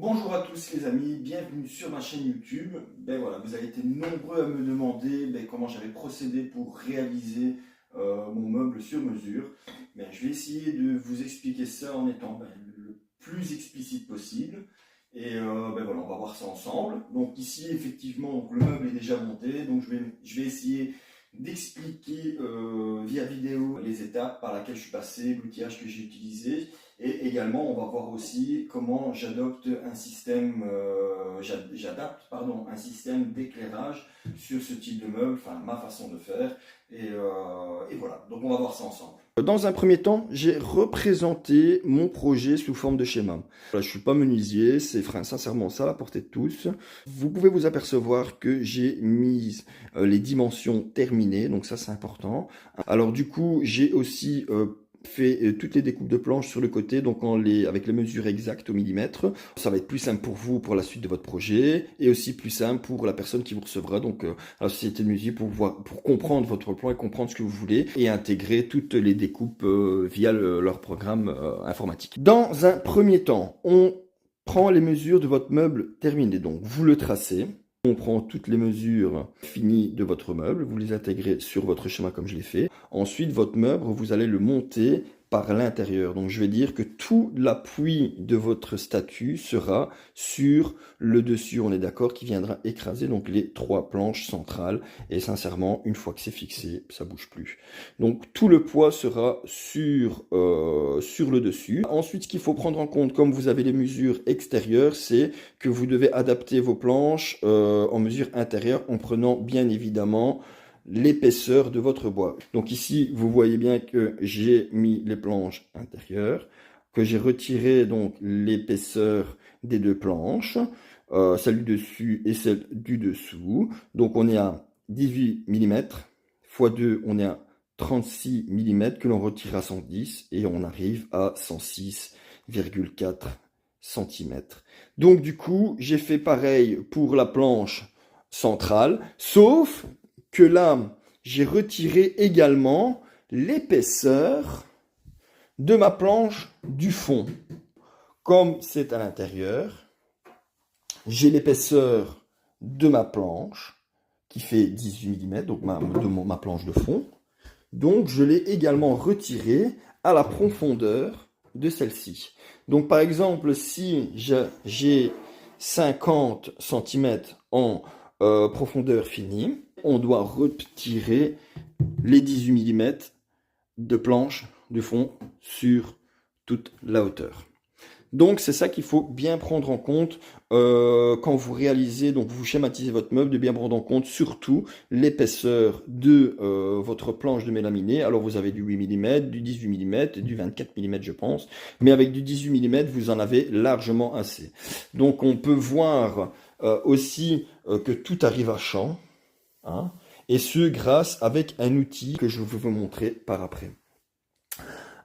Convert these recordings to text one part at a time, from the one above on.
Bonjour à tous les amis, bienvenue sur ma chaîne YouTube. Voilà, vous avez été nombreux à me demander comment j'avais procédé pour réaliser mon meuble sur mesure. Je vais essayer de vous expliquer ça en étant le plus explicite possible. Voilà, on va voir ça ensemble. Donc ici effectivement donc, le meuble est déjà monté, donc je vais essayer d'expliquer via vidéo les étapes par lesquelles je suis passé, l'outillage que j'ai utilisé. Et également, on va voir aussi comment j'adapte un système d'éclairage sur ce type de meuble, enfin ma façon de faire. Et voilà, donc on va voir ça ensemble. Dans un premier temps, j'ai représenté mon projet sous forme de schéma. Voilà, je ne suis pas menuisier, c'est sincèrement ça à la portée de tous. Vous pouvez vous apercevoir que j'ai mis les dimensions terminées, donc ça c'est important. Alors du coup, j'ai aussi fait toutes les découpes de planches sur le côté, donc avec les mesures exactes au millimètre. Ça va être plus simple pour vous pour la suite de votre projet, et aussi plus simple pour la personne qui vous recevra, donc la société de musique, pour comprendre votre plan et comprendre ce que vous voulez, et intégrer toutes les découpes via leur programme informatique. Dans un premier temps, on prend les mesures de votre meuble terminé, donc vous le tracez. On prend toutes les mesures finies de votre meuble, vous les intégrez sur votre schéma comme je l'ai fait. Ensuite, votre meuble, vous allez le monter par l'intérieur. Donc, je vais dire que tout l'appui de votre statue sera sur le dessus, on est d'accord, qui viendra écraser donc les trois planches centrales. Et sincèrement, une fois que c'est fixé, ça bouge plus. Donc, tout le poids sera sur le dessus. Ensuite, ce qu'il faut prendre en compte, comme vous avez les mesures extérieures, c'est que vous devez adapter vos planches en mesure intérieure en prenant bien évidemment l'épaisseur de votre bois. Donc ici, vous voyez bien que j'ai mis les planches intérieures, que j'ai retiré donc l'épaisseur des deux planches, celle du dessus et celle du dessous. Donc on est à 18 mm, x 2, on est à 36 mm que l'on retire à 110 et on arrive à 106,4 cm. Donc du coup, j'ai fait pareil pour la planche centrale, sauf que là, j'ai retiré également l'épaisseur de ma planche du fond. Comme c'est à l'intérieur, j'ai l'épaisseur de ma planche qui fait 18 mm, donc ma planche de fond. Donc je l'ai également retiré à la profondeur de celle-ci. Donc par exemple, si j'ai 50 cm en profondeur finie, on doit retirer les 18 mm de planche du fond sur toute la hauteur. Donc c'est ça qu'il faut bien prendre en compte quand vous réalisez, donc vous schématisez votre meuble, de bien prendre en compte surtout l'épaisseur de votre planche de mélaminé. Alors vous avez du 8 mm, du 18 mm et du 24 mm je pense, mais avec du 18 mm vous en avez largement assez. Donc on peut voir aussi que tout arrive à champ, hein, et ce grâce avec un outil que je vais vous montrer par après.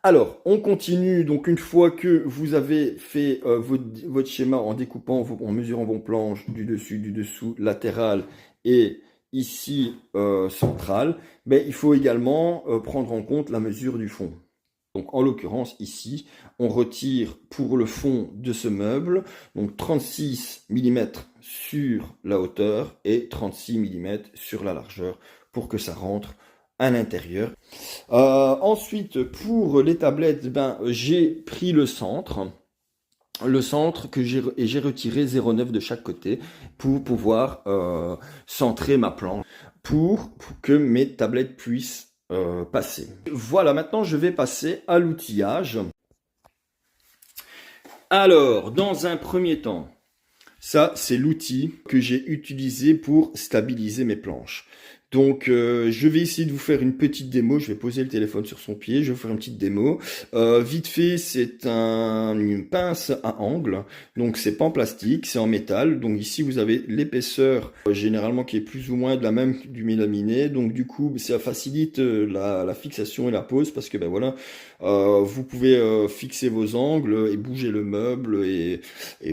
Alors, on continue, donc une fois que vous avez fait votre schéma en découpant, en mesurant vos planches du dessus, du dessous, latéral et ici central, il faut également prendre en compte la mesure du fond. Donc en l'occurrence ici, on retire pour le fond de ce meuble, donc 36 mm sur la hauteur et 36 mm sur la largeur pour que ça rentre à l'intérieur. Ensuite, pour les tablettes, j'ai pris le centre que j'ai retiré 0,9 de chaque côté pour pouvoir centrer ma planche, pour que mes tablettes puissent passer. Voilà, maintenant je vais passer à l'outillage. Alors, dans un premier temps, ça c'est l'outil que j'ai utilisé pour stabiliser mes planches. Donc je vais essayer de vous faire une petite démo, je vais poser le téléphone sur son pied, je vais vous faire une petite démo. Vite fait, c'est une pince à angle, donc c'est pas en plastique, c'est en métal. Donc ici vous avez l'épaisseur généralement qui est plus ou moins de la même du mélaminé, donc du coup ça facilite la fixation et la pose parce que voilà, vous pouvez fixer vos angles et bouger le meuble et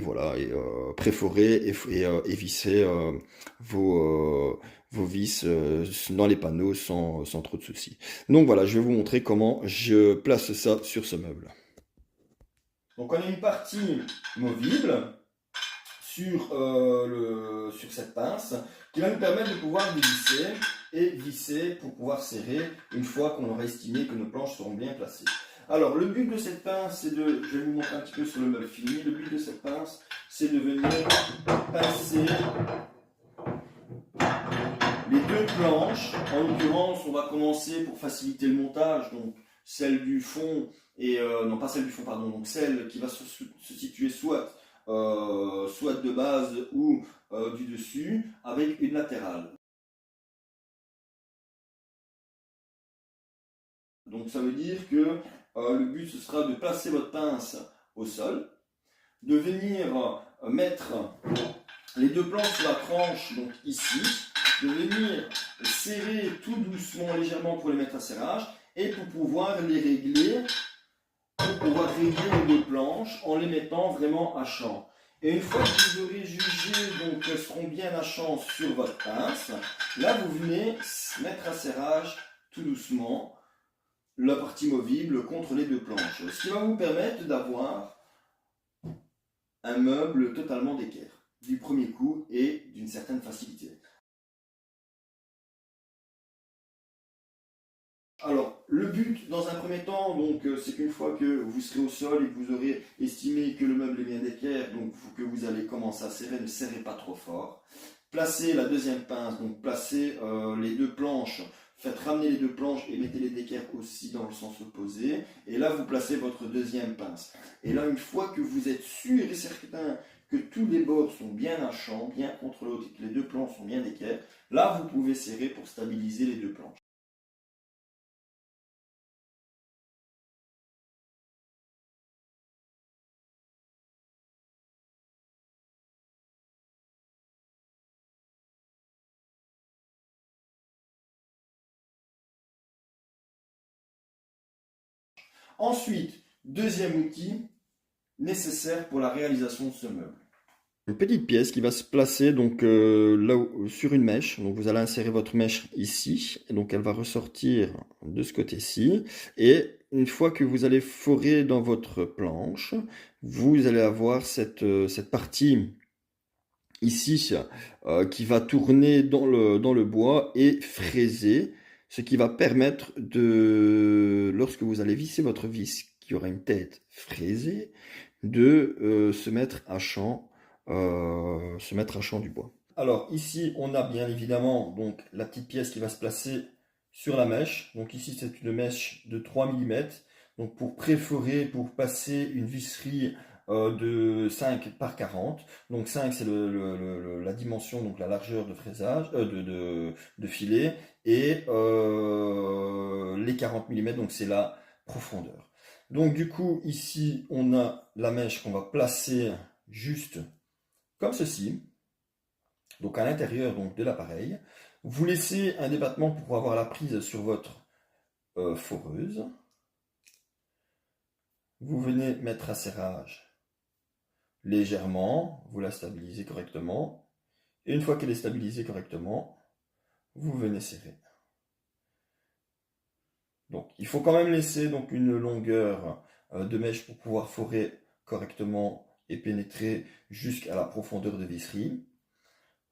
voilà, et préforer et visser vos vis dans les panneaux sans trop de soucis. Donc voilà, je vais vous montrer comment je place ça sur ce meuble. Donc on a une partie movible sur cette pince qui va nous permettre de pouvoir dévisser et visser pour pouvoir serrer une fois qu'on aura estimé que nos planches seront bien placées. Alors le but de cette pince, c'est de, je vais vous montrer un petit peu sur le meuble fini, le but de cette pince, c'est de venir pincer les deux planches. En l'occurrence, on va commencer pour faciliter le montage, donc celle du fond et non pas celle du fond pardon, donc celle qui va se situer soit de base ou du dessus avec une latérale. Donc ça veut dire que le but ce sera de placer votre pince au sol, de venir mettre les deux planches sur la tranche, donc ici, de venir serrer tout doucement, légèrement pour les mettre à serrage et pour pouvoir les régler, les deux planches en les mettant vraiment à champ. Et une fois que vous aurez jugé donc qu'elles seront bien à champ sur votre pince, là vous venez mettre à serrage tout doucement la partie movible contre les deux planches, ce qui va vous permettre d'avoir un meuble totalement d'équerre du premier coup et d'une certaine facilité. Alors, le but dans un premier temps, donc, c'est qu'une fois que vous serez au sol et que vous aurez estimé que le meuble est bien d'équerre, donc que vous allez commencer à serrer, ne serrez pas trop fort. Placez la deuxième pince, donc placez les deux planches, faites ramener les deux planches et mettez les d'équerre aussi dans le sens opposé. Et là, vous placez votre deuxième pince. Et là, une fois que vous êtes sûr et certain que tous les bords sont bien à champ, bien contre l'autre et que les deux planches sont bien d'équerre, là, vous pouvez serrer pour stabiliser les deux planches. Ensuite, deuxième outil nécessaire pour la réalisation de ce meuble. Une petite pièce qui va se placer donc sur une mèche. Donc vous allez insérer votre mèche ici, et donc elle va ressortir de ce côté-ci. Et une fois que vous allez forer dans votre planche, vous allez avoir cette partie ici qui va tourner dans le bois et fraiser, ce qui va permettre lorsque vous allez visser votre vis qui aura une tête fraisée, de se mettre à champ du bois. Alors ici on a bien évidemment donc la petite pièce qui va se placer sur la mèche. Donc ici c'est une mèche de 3 mm. Donc pour préforer, pour passer une visserie de 5 par 40. Donc 5 c'est la dimension, donc la largeur de fraisage, de filet. Et les 40 mm, donc c'est la profondeur. Donc du coup ici on a la mèche qu'on va placer juste comme ceci, donc à l'intérieur donc de l'appareil. Vous laissez un débattement pour avoir la prise sur votre foreuse. Vous venez mettre à serrage légèrement, vous la stabilisez correctement, et une fois qu'elle est stabilisée correctement, vous venez serrer. Donc il faut quand même laisser donc une longueur de mèche pour pouvoir forer correctement et pénétrer jusqu'à la profondeur de visserie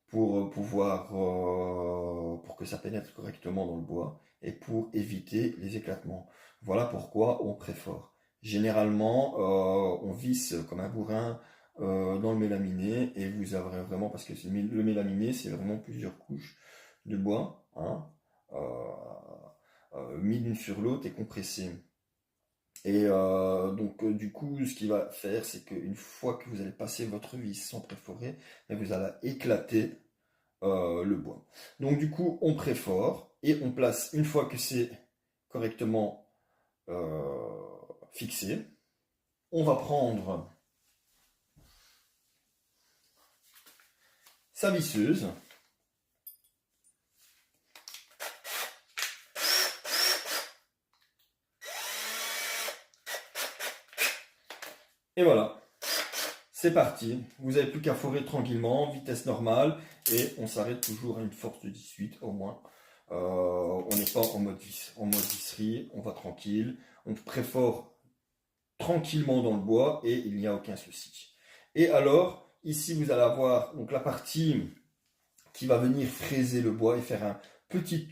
pour que ça pénètre correctement dans le bois et pour éviter les éclatements. Voilà pourquoi on préfore. Généralement, on visse comme un bourrin dans le mélaminé et vous aurez vraiment, parce que le mélaminé c'est vraiment plusieurs couches de bois, hein, mis l'une sur l'autre et compressées. Et donc du coup ce qu'il va faire c'est qu'une fois que vous allez passer votre vis sans préforer, vous allez éclater le bois. Donc du coup on préfore et on place, une fois que c'est correctement fixé, on va prendre sa visseuse. Et voilà, c'est parti. Vous n'avez plus qu'à forer tranquillement, vitesse normale, et on s'arrête toujours à une force de 18 au moins. On n'est pas en mode visserie, on va tranquille, on préfore tranquillement dans le bois et il n'y a aucun souci. Et alors, ici vous allez avoir donc la partie qui va venir fraiser le bois et faire un petit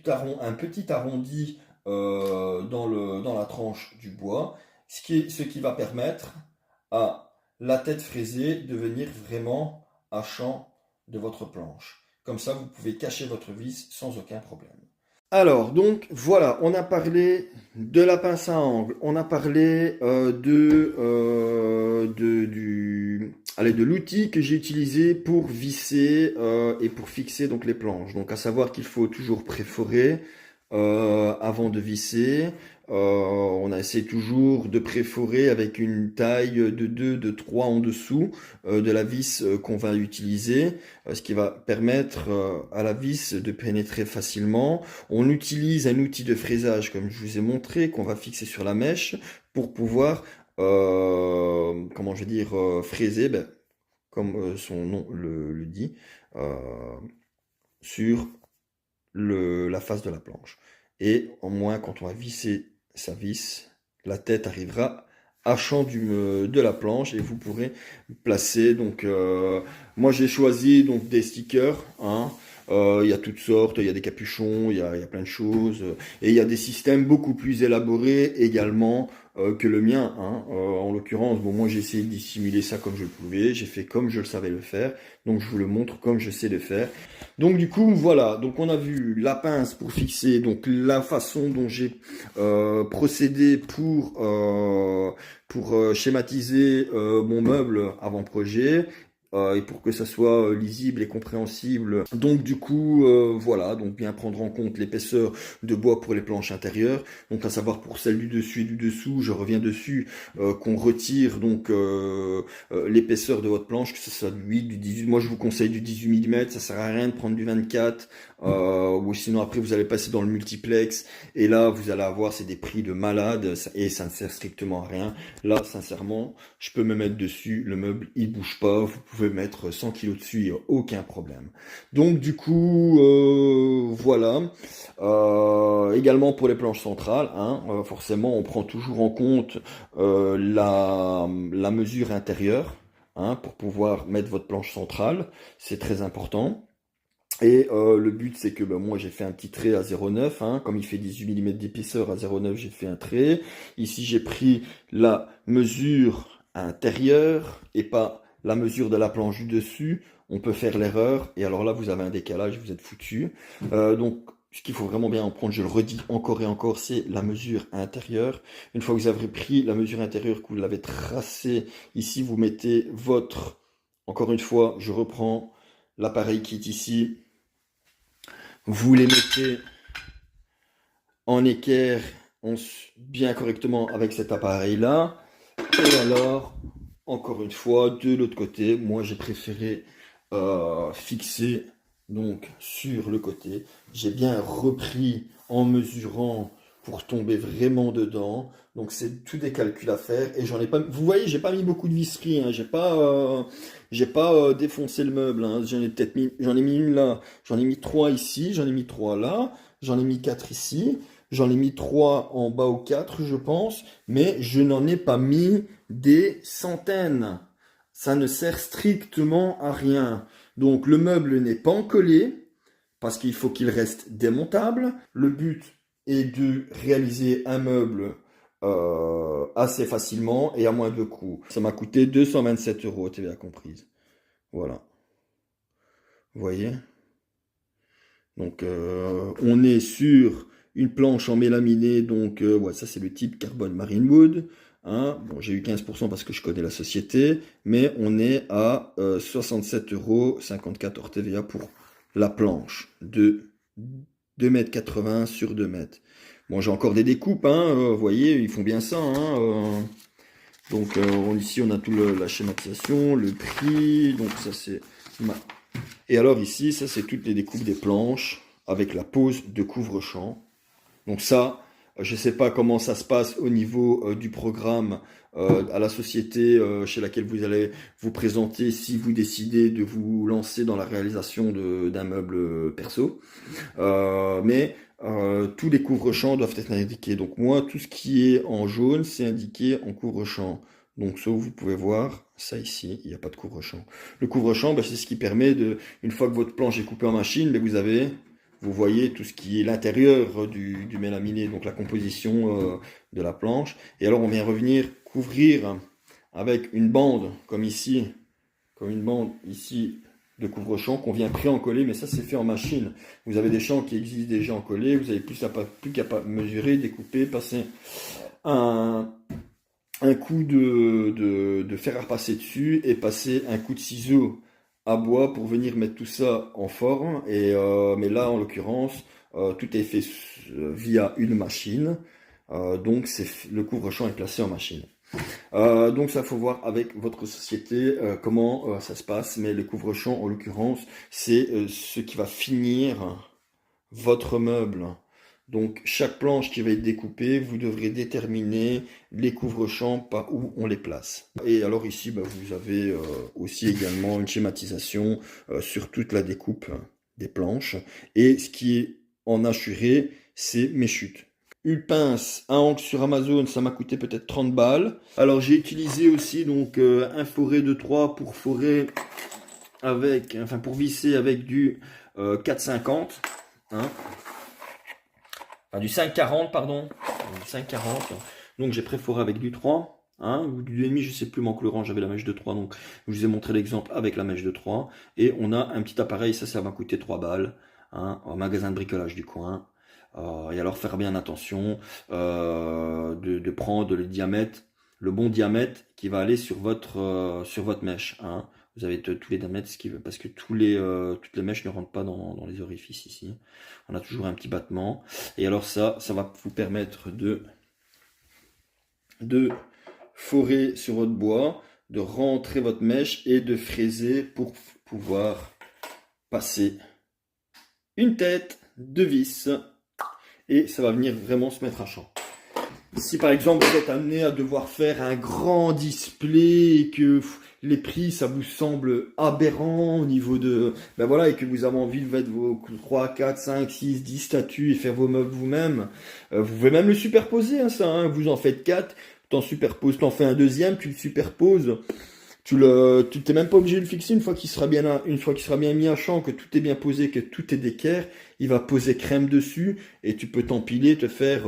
arrondi dans la tranche du bois, ce qui va permettre à la tête fraisée de venir vraiment à champ de votre planche. Comme ça, vous pouvez cacher votre vis sans aucun problème. Alors, donc, voilà, on a parlé de la pince à angle, on a parlé de l'outil que j'ai utilisé pour visser et pour fixer donc les planches. Donc, à savoir qu'il faut toujours préforer avant de visser. On essaie toujours de préforer avec une taille de 2, de 3 en dessous de la vis qu'on va utiliser, ce qui va permettre à la vis de pénétrer facilement. On utilise un outil de fraisage, comme je vous ai montré, qu'on va fixer sur la mèche pour pouvoir, comment je vais dire, fraiser, comme son nom le dit, sur la face de la planche. Et au moins, quand on va visser sa vis, la tête arrivera à champ de la planche et vous pourrez placer. Donc, moi j'ai choisi donc des stickers. Hein. Il y a toutes sortes, il y a des capuchons, il y a plein de choses. Et il y a des systèmes beaucoup plus élaborés également que le mien. Hein. En l'occurrence, bon, moi j'ai essayé de dissimuler ça comme je le pouvais. J'ai fait comme je le savais le faire. Donc je vous le montre comme je sais le faire. Donc du coup, voilà. Donc on a vu la pince pour fixer. Donc la façon dont j'ai procédé pour schématiser mon meuble avant-projet. Et pour que ça soit lisible et compréhensible. Donc du coup, voilà, donc bien prendre en compte l'épaisseur de bois pour les planches intérieures. Donc à savoir pour celle du dessus et du dessous, je reviens dessus, qu'on retire donc l'épaisseur de votre planche, que ce soit du 8, du 18. Moi je vous conseille du 18 mm, ça sert à rien de prendre du 24. Ou sinon après vous allez passer dans le multiplex et là vous allez avoir c'est des prix de malade et ça ne sert strictement à rien. Là sincèrement je peux me mettre dessus, le meuble il bouge pas, vous pouvez mettre 100 kg dessus, il n'y a aucun problème. Donc du coup voilà. Également pour les planches centrales, hein, forcément on prend toujours en compte la mesure intérieure, hein, pour pouvoir mettre votre planche centrale, c'est très important. Et le but c'est que moi j'ai fait un petit trait à 0,9, hein, comme il fait 18 mm d'épaisseur à 0,9 j'ai fait un trait. Ici j'ai pris la mesure intérieure et pas la mesure de la planche du dessus. On peut faire l'erreur et alors là vous avez un décalage, vous êtes foutu. Donc ce qu'il faut vraiment bien en prendre, je le redis encore et encore, c'est la mesure intérieure. Une fois que vous avez pris la mesure intérieure, que vous l'avez tracée, ici vous mettez votre, encore une fois je reprends l'appareil qui est ici. Vous les mettez en équerre bien correctement avec cet appareil-là. Et alors, encore une fois, de l'autre côté, moi j'ai préféré fixer donc sur le côté. J'ai bien repris en mesurant pour tomber vraiment dedans. Donc c'est tout des calculs à faire et j'en ai pas. Vous voyez, j'ai pas mis beaucoup de visserie. Hein, j'ai pas défoncé le meuble. Hein, j'en ai mis une là. J'en ai mis 3 ici. J'en ai mis 3 là. J'en ai mis 4 ici. J'en ai mis 3 en bas au 4, je pense. Mais je n'en ai pas mis des centaines. Ça ne sert strictement à rien. Donc le meuble n'est pas encollé parce qu'il faut qu'il reste démontable. Le but est de réaliser un meuble assez facilement et à moins de coûts. Ça m'a coûté 227 €, TVA comprise. Voilà. Vous voyez? Donc on est sur une planche en mélaminé, donc ouais, ça c'est le type Carbon Marine Wood. Hein. Bon, j'ai eu 15% parce que je connais la société, mais on est à 67,54 € hors TVA pour la planche de 2,80 m sur 2 mètres. Bon, j'ai encore des découpes, hein, vous voyez, ils font bien ça. Hein, donc ici, on a tout la schématisation, le prix, donc ça c'est... Et alors ici, ça c'est toutes les découpes des planches avec la pose de couvre-champ. Donc ça, je ne sais pas comment ça se passe au niveau du programme à la société chez laquelle vous allez vous présenter si vous décidez de vous lancer dans la réalisation d'un meuble perso. Mais tous les couvre-champs doivent être indiqués. Donc moi, tout ce qui est en jaune, c'est indiqué en couvre-champ. Donc ça, vous pouvez voir, ça ici, il n'y a pas de couvre-champ. Le couvre-champ, c'est ce qui permet de, une fois que votre planche est coupée en machine, vous voyez tout ce qui est l'intérieur du mélaminé, donc la composition de la planche. Et alors on vient revenir couvrir avec une bande, comme une bande ici de couvre-champ qu'on vient pré-encoller, mais ça c'est fait en machine. Vous avez des champs qui existent déjà encollés, vous avez plus qu'à mesurer, découper, passer un coup de fer à repasser dessus et passer un coup de ciseau à bois pour venir mettre tout ça en forme. Mais là, en l'occurrence, tout est fait via une machine. Donc, le couvre-champ est placé en machine. Donc, ça, faut voir avec votre société comment ça se passe. Mais le couvre-champ, en l'occurrence, c'est ce qui va finir votre meuble. Donc, chaque planche qui va être découpée, vous devrez déterminer les couvre-champs par où on les place. Et alors ici, vous avez aussi également une schématisation sur toute la découpe des planches. Et ce qui est en assuré, c'est mes chutes. Une pince à encre sur Amazon, ça m'a coûté peut-être 30 balles. Alors, j'ai utilisé aussi donc un foret de 3 pour forer avec, enfin pour visser avec du 4,50. Hein. Enfin, du 5,40 pardon, du 5,40. Donc j'ai préforé avec du 3, hein, ou du 2,5, je sais plus, mais en couleur j'avais la mèche de 3, donc je vous ai montré l'exemple avec la mèche de 3. Et on a un petit appareil, ça m'a coûté 3 balles, hein, au magasin de bricolage du coin. Et alors faire bien attention de prendre le diamètre, le bon diamètre qui va aller sur votre mèche, hein. Vous avez tous les diamètres, parce que toutes les mèches ne rentrent pas dans les orifices ici. On a toujours un petit battement. Et alors ça va vous permettre de forer sur votre bois, de rentrer votre mèche et de fraiser pour pouvoir passer une tête de vis. Et ça va venir vraiment se mettre à champ. Si par exemple vous êtes amené à devoir faire un grand display et que les prix ça vous semble aberrant au niveau de... Ben voilà, et que vous avez envie de mettre vos 3, 4, 5, 6, 10 statues et faire vos meubles vous-même, vous pouvez même le superposer, hein, ça, hein, vous en faites 4, t'en superposes, t'en fais un deuxième, tu le superposes. Tu t'es même pas obligé de le fixer une fois qu'il sera bien mis à champ, que tout est bien posé, que tout est d'équerre, il va poser crème dessus et tu peux t'empiler, te faire...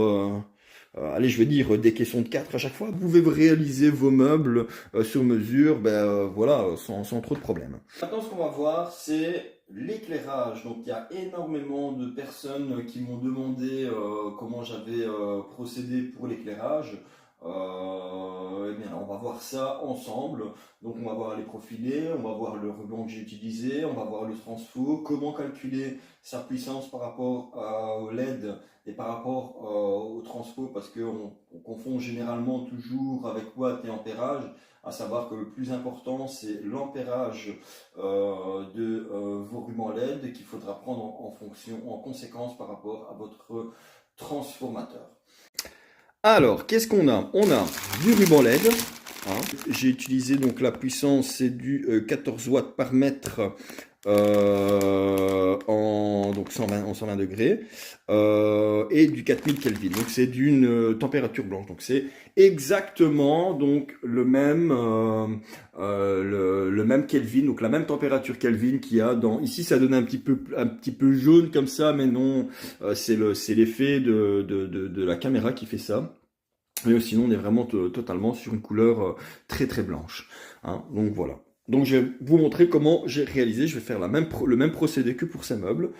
allez, je vais dire des caissons de 4 à chaque fois. Vous pouvez réaliser vos meubles sur mesure, voilà, sans trop de problèmes. Maintenant, ce qu'on va voir, c'est l'éclairage. Donc, il y a énormément de personnes qui m'ont demandé comment j'avais procédé pour l'éclairage. Eh bien, on va voir ça ensemble. Donc on va voir les profilés, on va voir le ruban que j'ai utilisé, on va voir le transfo, comment calculer sa puissance par rapport au LED et par rapport au transfo, parce qu'on confond généralement toujours avec watts et ampérage, à savoir que le plus important c'est l'ampérage de vos rubans LED qu'il faudra prendre en conséquence par rapport à votre transformateur. Alors, qu'est-ce qu'on a? On a du ruban LED. Hein. J'ai utilisé donc la puissance, c'est du 14 watts par mètre en 120 degrés et du 4000 Kelvin. Donc c'est d'une température blanche. Donc c'est exactement donc le même Kelvin, donc la même température Kelvin qu'il y a dans. Ici ça donne un petit peu jaune comme ça, mais non, c'est l'effet de la caméra qui fait ça. Mais sinon on est vraiment totalement sur une couleur très très blanche. Hein. Donc voilà. Donc je vais vous montrer comment j'ai réalisé. Je vais faire le même procédé que pour ces meubles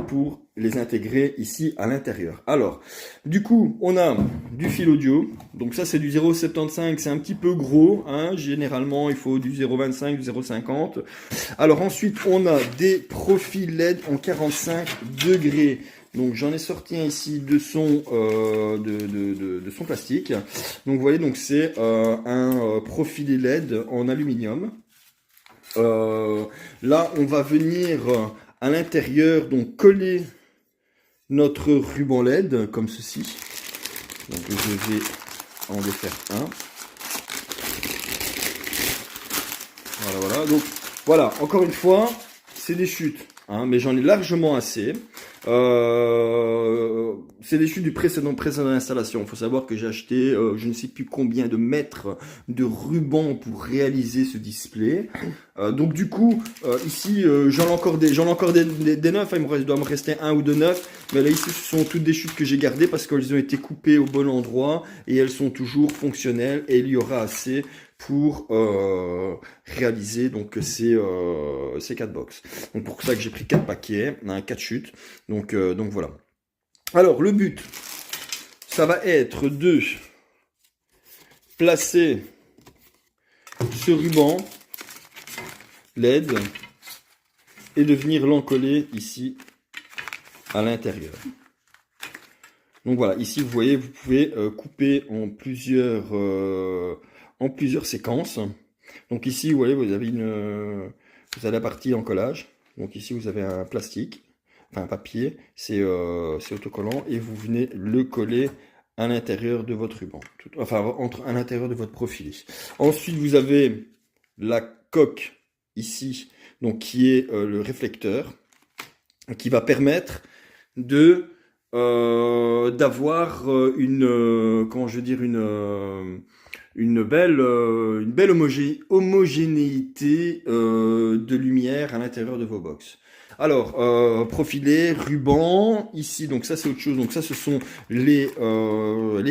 pour les intégrer ici à l'intérieur. Alors, du coup, on a du fil audio. Donc ça, c'est du 0,75. C'est un petit peu gros. Hein. Généralement, il faut du 0,25, du 0,50. Alors ensuite, on a des profils LED en 45 degrés. Donc j'en ai sorti un ici de son plastique. Donc vous voyez, donc c'est un profilé LED en aluminium. Là on va venir à l'intérieur donc coller notre ruban LED comme ceci. Donc je vais en défaire un. Voilà. Donc voilà, encore une fois, c'est des chutes, hein, mais j'en ai largement assez. C'est des chutes du précédent installation. Il faut savoir que j'ai acheté je ne sais plus combien de mètres de ruban pour réaliser ce display. Donc du coup, ici, j'en ai encore des neufs. Hein, doit me rester un ou deux neufs. Mais là, ici, ce sont toutes des chutes que j'ai gardées parce qu'elles ont été coupées au bon endroit et elles sont toujours fonctionnelles. Et il y aura assez pour réaliser donc ces 4 box. Donc pour ça que j'ai pris 4 paquets, 4 chutes. Donc voilà. Alors le but, ça va être de placer ce ruban LED et de venir l'encoller ici à l'intérieur. Donc voilà, ici vous voyez, vous pouvez couper en plusieurs séquences. Donc ici, vous voyez, vous avez la partie encollage. Donc ici, vous avez un plastique, enfin un papier, c'est autocollant, et vous venez le coller à l'intérieur de votre ruban, à l'intérieur de votre profilé. Ensuite, vous avez la coque ici, donc qui est le réflecteur, qui va permettre de d'avoir une belle homogénéité de lumière à l'intérieur de vos box. Alors, profilé, ruban, ici, donc ça c'est autre chose, donc ça ce sont les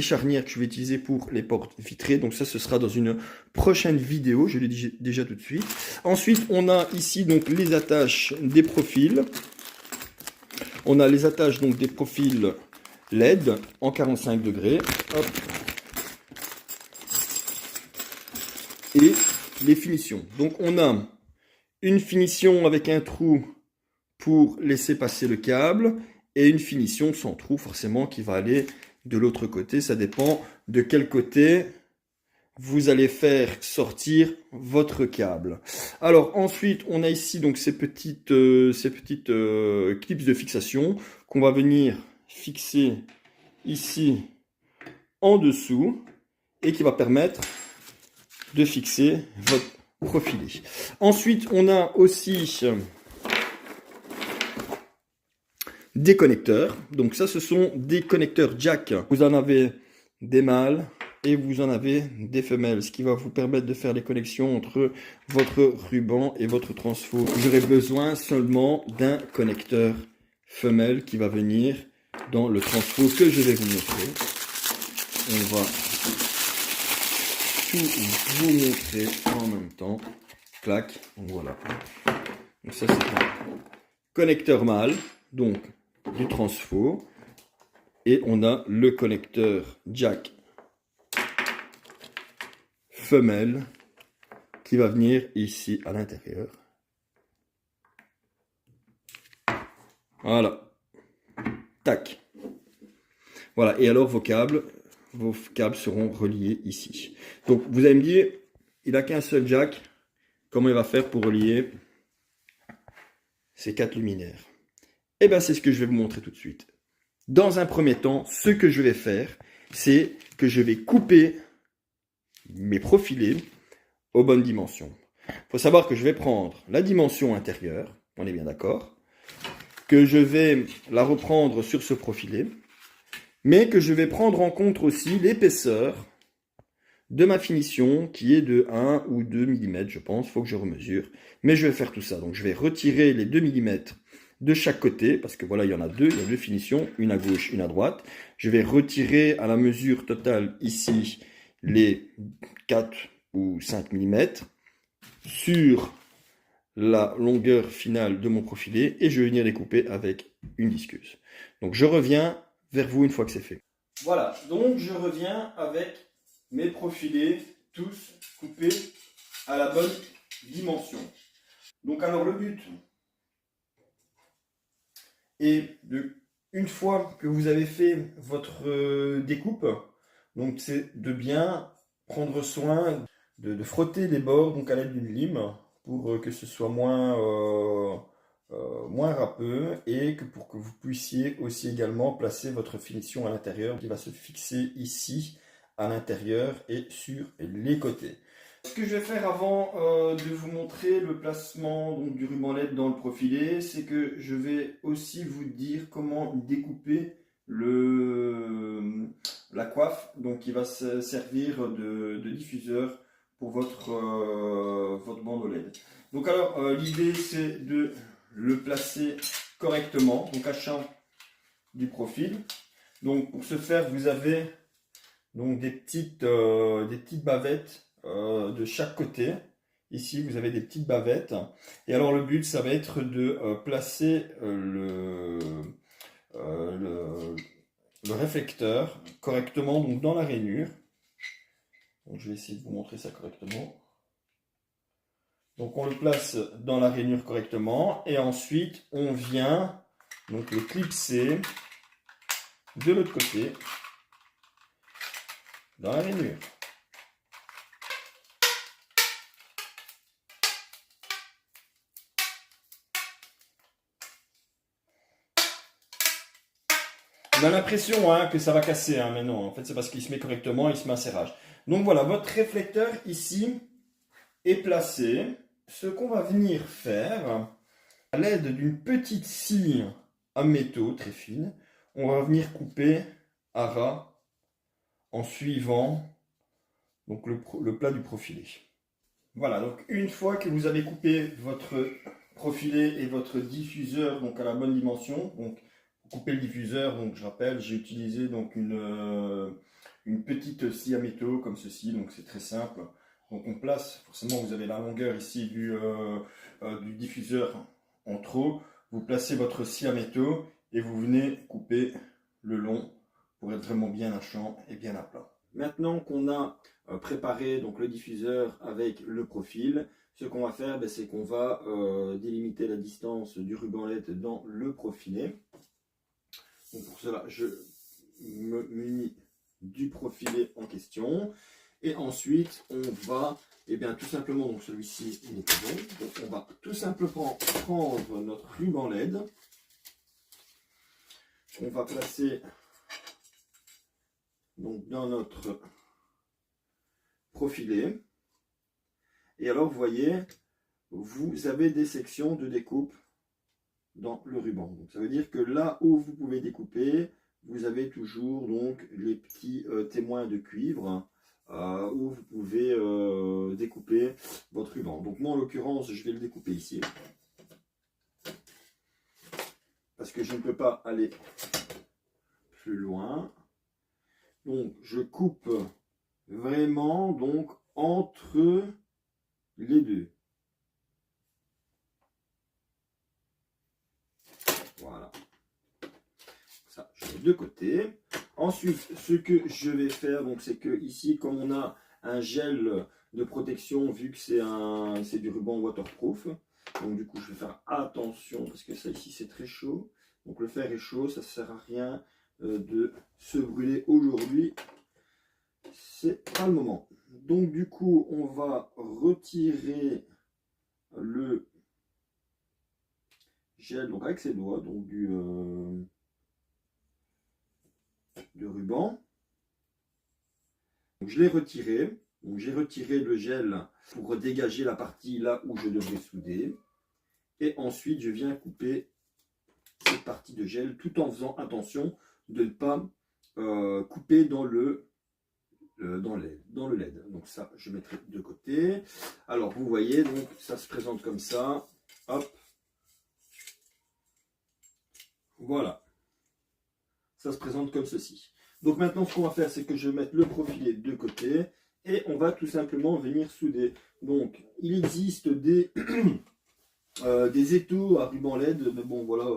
charnières que je vais utiliser pour les portes vitrées, donc ça ce sera dans une prochaine vidéo, je l'ai dit déjà tout de suite. Ensuite, on a ici donc les attaches des profils. On a les attaches donc des profils LED en 45 degrés. Hop. Et les finitions. Donc on a une finition avec un trou pour laisser passer le câble et une finition sans trou forcément qui va aller de l'autre côté. Ça dépend de quel côté vous allez faire sortir votre câble. Alors ensuite, on a ici donc ces petites clips de fixation qu'on va venir fixer ici en dessous et qui va permettre de fixer votre profilé. Ensuite, on a aussi des connecteurs. Donc ça, ce sont des connecteurs jack. Vous en avez des mâles et vous en avez des femelles, ce qui va vous permettre de faire les connexions entre votre ruban et votre transfo. J'aurai besoin seulement d'un connecteur femelle qui va venir dans le transfo que je vais vous montrer. On va tout vous montrer en même temps. Clac, donc voilà. Donc ça c'est un connecteur mâle, donc du transfo. Et on a le connecteur jack femelle qui va venir ici à l'intérieur. Voilà. Tac. Voilà. Et alors vos câbles seront reliés ici. Donc vous allez me dire, il n'a qu'un seul jack. Comment il va faire pour relier ces 4 luminaires? Eh bien c'est ce que je vais vous montrer tout de suite. Dans un premier temps, ce que je vais faire, c'est que je vais couper mes profilés aux bonnes dimensions. Il faut savoir que je vais prendre la dimension intérieure, on est bien d'accord, que je vais la reprendre sur ce profilé, mais que je vais prendre en compte aussi l'épaisseur de ma finition qui est de 1 ou 2 mm, je pense, il faut que je remesure, mais je vais faire tout ça. Donc je vais retirer les 2 mm de chaque côté, parce que voilà, il y a deux finitions, une à gauche, une à droite. Je vais retirer à la mesure totale ici les 4 ou 5 mm sur la longueur finale de mon profilé et je vais venir les couper avec une disqueuse. Donc je reviens vers vous une fois que c'est fait. Voilà, donc je reviens avec mes profilés tous coupés à la bonne dimension. Donc alors le but est une fois que vous avez fait votre découpe, donc c'est de bien prendre soin de frotter les bords donc à l'aide d'une lime pour que ce soit moins râpeux et pour que vous puissiez aussi également placer votre finition à l'intérieur qui va se fixer ici à l'intérieur et sur les côtés. Ce que je vais faire avant de vous montrer le placement donc, du ruban LED dans le profilé, c'est que je vais aussi vous dire comment découper la coiffe, donc qui va se servir de diffuseur pour votre bandeau LED. Donc alors l'idée c'est de le placer correctement, donc à champ du profil. Donc pour ce faire vous avez donc des petites bavettes de chaque côté. Ici, vous avez des petites bavettes. Et alors, le but, ça va être de placer le réflecteur correctement donc, dans la rainure. Donc, je vais essayer de vous montrer ça correctement. Donc, on le place dans la rainure correctement. Et ensuite, on vient donc, le clipser de l'autre côté dans la rainure. On a l'impression que ça va casser, mais non, en fait c'est parce qu'il se met correctement, il se met un serrage. Donc voilà, votre réflecteur ici est placé. Ce qu'on va venir faire, à l'aide d'une petite scie à métaux très fine, on va venir couper à ras en suivant donc, le plat du profilé. Voilà, donc une fois que vous avez coupé votre profilé et votre diffuseur donc à la bonne dimension, donc couper le diffuseur, donc je rappelle, j'ai utilisé donc une petite scie à métaux comme ceci, donc c'est très simple. Donc on place, forcément vous avez la longueur ici du diffuseur en trop, vous placez votre scie à métaux et vous venez couper le long pour être vraiment bien à champ et bien à plat. Maintenant qu'on a préparé donc le diffuseur avec le profil, ce qu'on va faire, c'est qu'on va délimiter la distance du ruban LED dans le profilé. Donc pour cela, je me munis du profilé en question. Et ensuite, on va, tout simplement, donc celui-ci, il est bon. Donc on va tout simplement prendre notre ruban LED. On va placer donc dans notre profilé. Et alors, vous voyez, vous avez des sections de découpe dans le ruban. Donc ça veut dire que là où vous pouvez découper, vous avez toujours donc les petits témoins de cuivre où vous pouvez découper votre ruban. Donc moi en l'occurrence je vais le découper ici parce que je ne peux pas aller plus loin. Donc je coupe vraiment donc entre les deux. Voilà. Ça, je mets de côté. Ensuite, ce que je vais faire, c'est que ici, comme on a un gel de protection, vu que c'est du ruban waterproof, donc du coup, je vais faire attention parce que ça ici, c'est très chaud. Donc le fer est chaud, ça ne sert à rien de se brûler aujourd'hui. C'est pas le moment. Donc du coup, on va retirer le gel donc avec ses doigts, donc du ruban. Donc, je l'ai retiré. Donc j'ai retiré le gel pour dégager la partie là où je devrais souder. Et ensuite, je viens couper cette partie de gel tout en faisant attention de ne pas couper dans le LED. Donc ça, je mettrai de côté. Alors, vous voyez, donc ça se présente comme ça. Hop. Voilà. Ça se présente comme ceci. Donc maintenant, ce qu'on va faire, c'est que je vais mettre le profilé de côté et on va tout simplement venir souder. Donc, il existe des, des étaux à ruban LED, mais bon, voilà,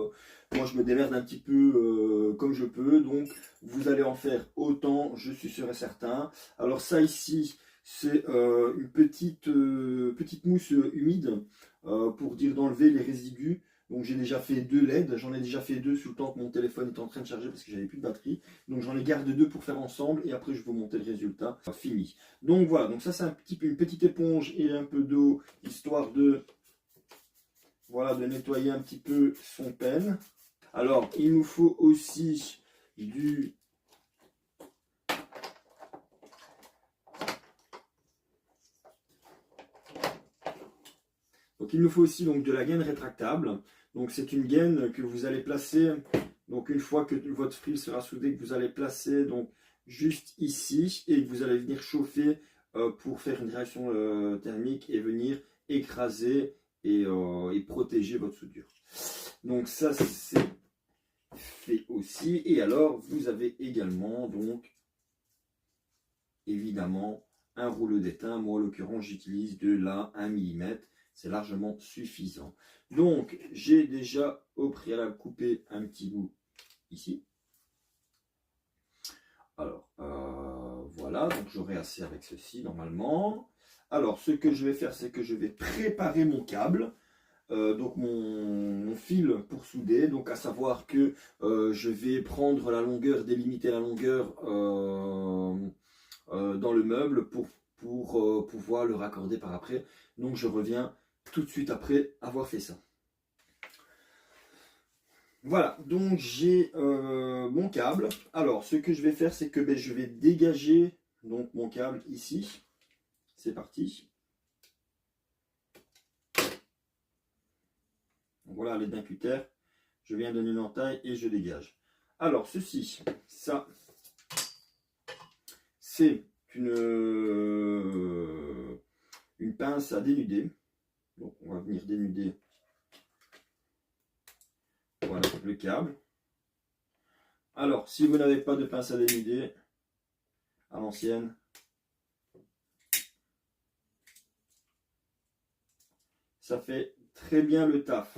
moi je me démerde un petit peu comme je peux. Donc, vous allez en faire autant, je suis sûr et certain. Alors ça ici, c'est une petite mousse humide pour dire d'enlever les résidus. Donc j'ai déjà fait 2 LED, j'en ai déjà fait 2 sous le temps que mon téléphone est en train de charger parce que j'avais plus de batterie. Donc j'en ai gardé 2 pour faire ensemble et après je vais vous monter le résultat fini. Donc voilà, donc ça c'est une petite éponge et un peu d'eau histoire de, voilà, de nettoyer un petit peu son pen. Alors il nous faut aussi du Donc il nous faut aussi donc de la gaine rétractable. Donc c'est une gaine que vous allez placer, donc une fois que votre fil sera soudé, que vous allez placer donc juste ici et que vous allez venir chauffer pour faire une réaction thermique et venir écraser et protéger votre soudure. Donc ça c'est fait aussi. Et alors vous avez également donc évidemment un rouleau d'étain. Moi en l'occurrence j'utilise de la 1 mm. C'est largement suffisant. Donc, j'ai déjà au préalable coupé un petit bout ici. Alors, voilà. Donc, j'aurai assez avec ceci normalement. Alors, ce que je vais faire, c'est que je vais préparer mon câble. Donc, mon fil pour souder. Donc, à savoir que je vais prendre la longueur, délimiter la longueur dans le meuble pour pouvoir le raccorder par après. Donc, je reviens tout de suite après avoir fait ça. Voilà, donc j'ai mon câble. Alors, ce que je vais faire, c'est que je vais dégager donc mon câble ici. C'est parti. Donc, voilà, à l'aide d'un cutter, je viens donner une entaille et je dégage. Alors, ceci, ça, c'est une pince à dénuder. Donc on va venir dénuder voilà, le câble. Alors si vous n'avez pas de pince à dénuder à l'ancienne, ça fait très bien le taf.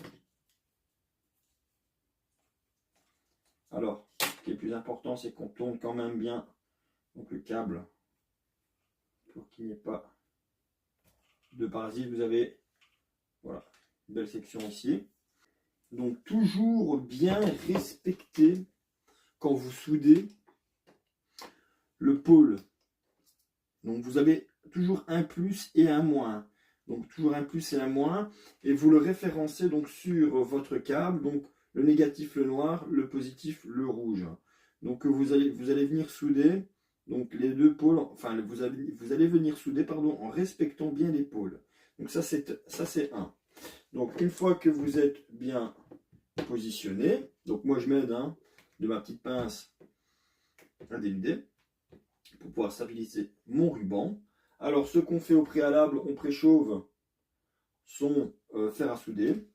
Alors ce qui est plus important, c'est qu'on tourne quand même bien donc, le câble pour qu'il n'y ait pas de parasites. Vous avez voilà, une belle section ici. Donc toujours bien respecter quand vous soudez le pôle. Donc vous avez toujours un plus et un moins. Donc toujours un plus et un moins. Et vous le référencez donc sur votre câble. Donc le négatif le noir, le positif le rouge. Donc vous allez venir souder donc les deux pôles. Enfin vous allez venir souder pardon en respectant bien les pôles. Donc ça c'est un. Donc une fois que vous êtes bien positionné, donc moi je m'aide de ma petite pince à dénuder pour pouvoir stabiliser mon ruban. Alors ce qu'on fait au préalable, on préchauffe son fer à souder.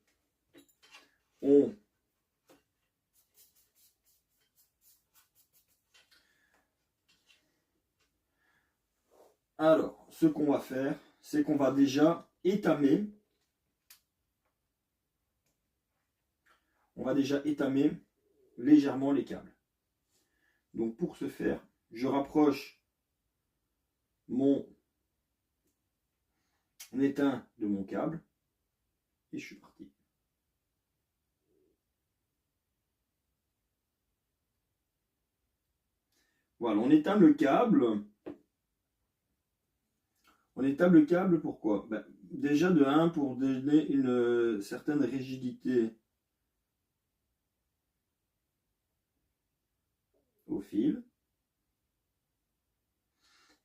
Alors ce qu'on va faire, c'est qu'on va déjà étamer. On va déjà étamer légèrement les câbles. Donc pour ce faire, je rapproche mon étain de mon câble et je suis parti. Voilà, on étame le câble. On étame le câble pourquoi? Déjà de 1 pour donner une certaine rigidité au fil.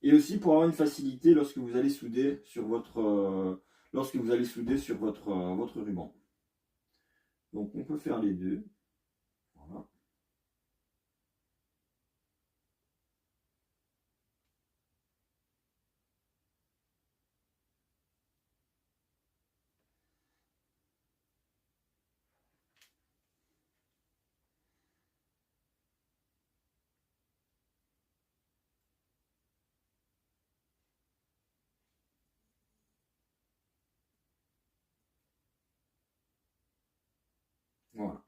Et aussi pour avoir une facilité lorsque vous allez souder sur votre votre ruban. Donc on peut faire les deux. Voilà. Voilà.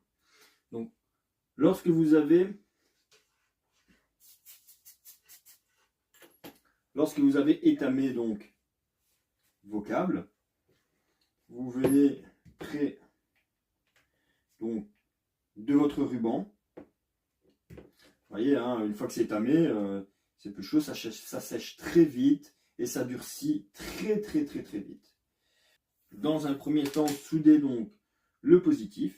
Donc lorsque vous avez étamé donc vos câbles, vous venez près donc de votre ruban. Vous voyez, une fois que c'est étamé, c'est plus chaud, ça sèche très vite et ça durcit très vite. Dans un premier temps, soudez donc le positif.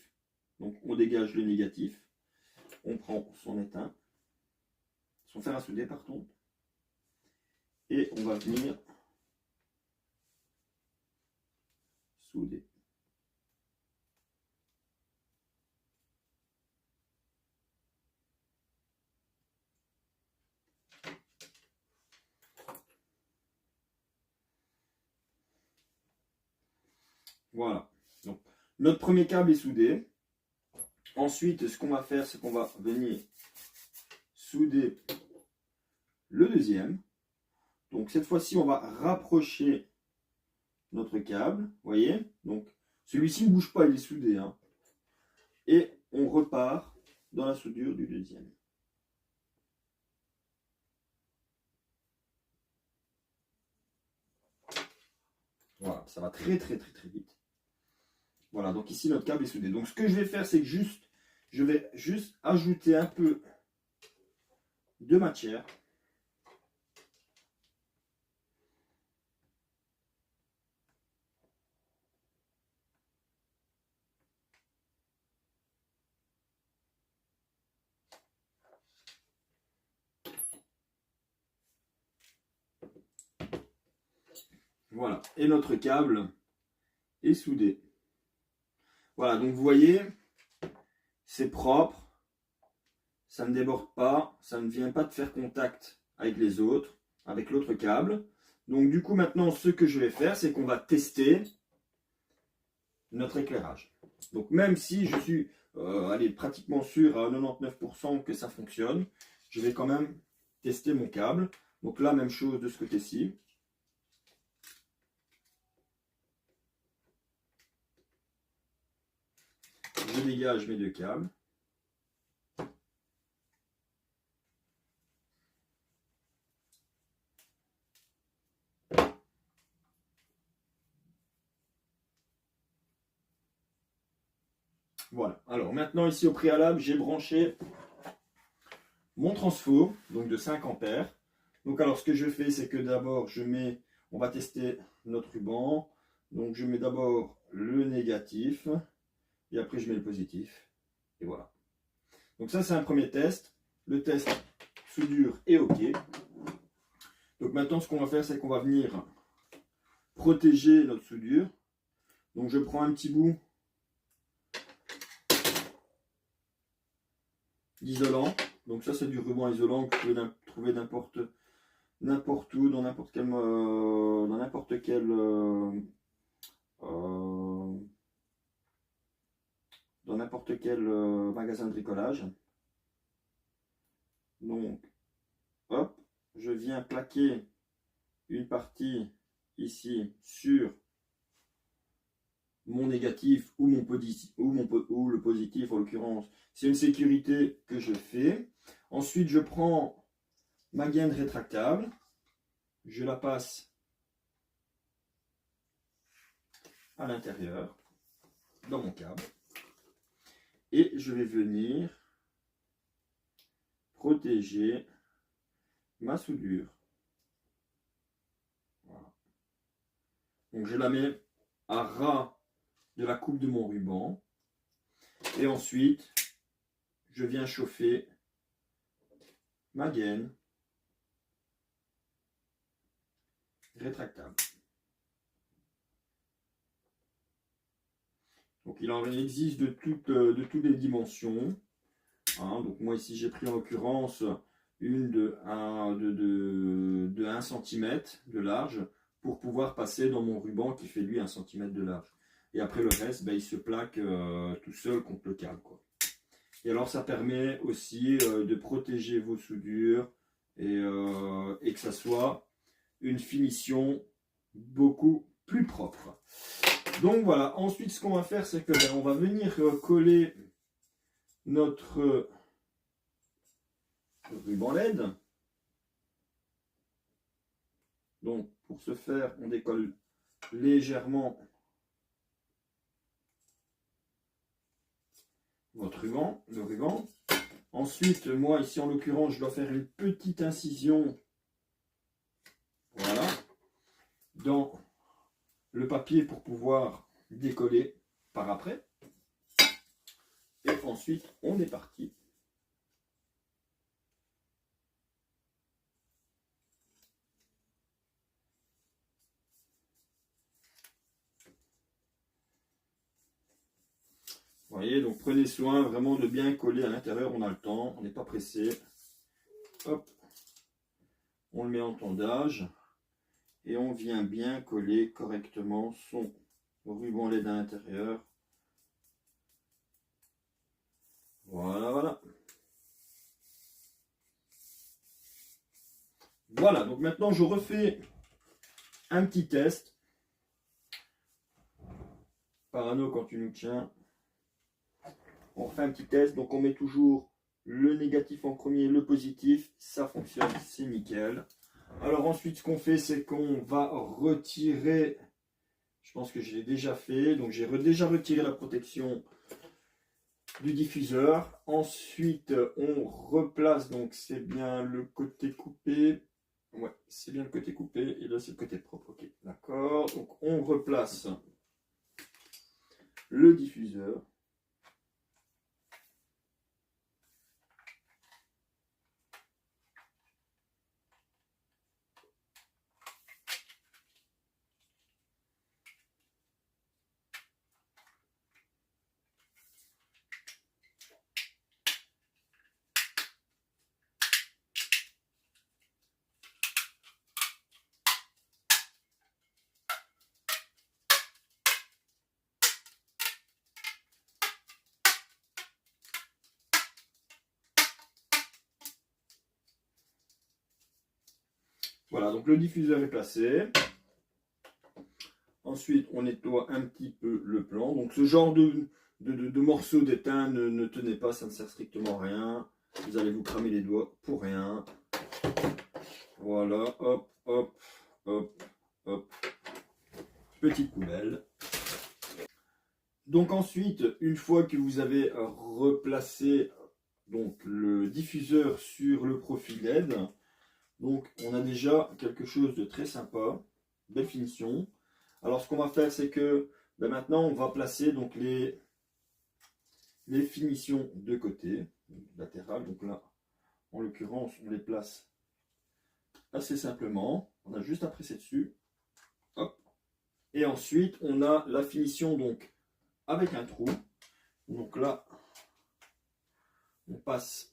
Donc on dégage le négatif. On prend son étain, son fer à souder pardon, et on va venir souder. Voilà. Donc, notre premier câble est soudé. Ensuite, ce qu'on va faire, c'est qu'on va venir souder le deuxième. Donc, cette fois-ci, on va rapprocher notre câble. Vous voyez? Donc, celui-ci ne bouge pas, il est soudé. Hein. Et on repart dans la soudure du deuxième. Voilà, ça va très vite. Voilà, donc ici notre câble est soudé. Donc ce que je vais faire, c'est que je vais juste ajouter un peu de matière. Voilà, et notre câble est soudé. Voilà, donc vous voyez, c'est propre, ça ne déborde pas, ça ne vient pas de faire contact avec les autres, avec l'autre câble. Donc du coup maintenant ce que je vais faire, c'est qu'on va tester notre éclairage. Donc même si je suis pratiquement sûr à 99% que ça fonctionne, je vais quand même tester mon câble. Donc là, même chose de ce côté-ci. Je dégage mes deux câbles. Voilà. Alors maintenant ici au préalable, j'ai branché mon transfo, donc de 5 ampères. Donc alors ce que je fais, c'est que d'abord on va tester notre ruban. Donc je mets d'abord le négatif et après je mets le positif. Et voilà. Donc ça c'est un premier test. Le test soudure est OK. Donc maintenant ce qu'on va faire, c'est qu'on va venir protéger notre soudure. Donc je prends un petit bout d'isolant. Donc ça c'est du ruban isolant que vous pouvez trouver n'importe où, dans n'importe quel magasin de bricolage. Donc hop, je viens plaquer une partie ici sur mon négatif ou ou le positif en l'occurrence. C'est une sécurité que je fais. Ensuite, je prends ma gaine rétractable, je la passe à l'intérieur, dans mon câble, et je vais venir protéger ma soudure. Voilà. Donc je la mets à ras de la coupe de mon ruban, et ensuite je viens chauffer ma gaine rétractable. Donc il en existe de toutes les dimensions. Hein, donc moi ici j'ai pris en l'occurrence une de 1 cm de large pour pouvoir passer dans mon ruban qui fait lui 1 cm de large. Et après le reste, il se plaque tout seul contre le câble, quoi. Et alors ça permet aussi de protéger vos soudures et que ça soit une finition beaucoup plus propre. Donc voilà, ensuite ce qu'on va faire, c'est que on va venir coller notre ruban LED. Donc pour ce faire, on décolle légèrement votre ruban, le ruban. Ensuite, moi ici en l'occurrence, je dois faire une petite incision, voilà, dans le papier pour pouvoir décoller par après. Et ensuite, on est parti. Vous voyez, donc prenez soin vraiment de bien coller à l'intérieur, on a le temps, on n'est pas pressé. Hop, on le met en tendage et on vient bien coller correctement son ruban LED à l'intérieur. Voilà, voilà. Voilà, donc maintenant je refais un petit test. Parano quand tu nous tiens. On refait un petit test, donc on met toujours le négatif en premier, le positif, ça fonctionne, c'est nickel. Alors ensuite ce qu'on fait, c'est qu'on va retirer, je pense que je l'ai déjà fait, donc j'ai déjà retiré la protection du diffuseur. Ensuite on replace, donc c'est bien le côté coupé, ouais c'est bien le côté coupé, et là c'est le côté propre, ok d'accord. Donc on replace le diffuseur. Voilà, donc le diffuseur est placé. Ensuite, on nettoie un petit peu le plan. Donc ce genre de morceaux d'étain, ne tenez pas, ça ne sert strictement à rien. Vous allez vous cramer les doigts pour rien. Voilà, hop, hop, hop, hop. Petite poubelle. Donc ensuite, une fois que vous avez replacé donc, le diffuseur sur le profil LED, donc on a déjà quelque chose de très sympa, belle finition. Alors ce qu'on va faire, c'est que maintenant on va placer donc les finitions de côté, latérales. Donc là, en l'occurrence, on les place assez simplement. On a juste à presser dessus. Hop. Et ensuite, on a la finition donc avec un trou. Donc là, on passe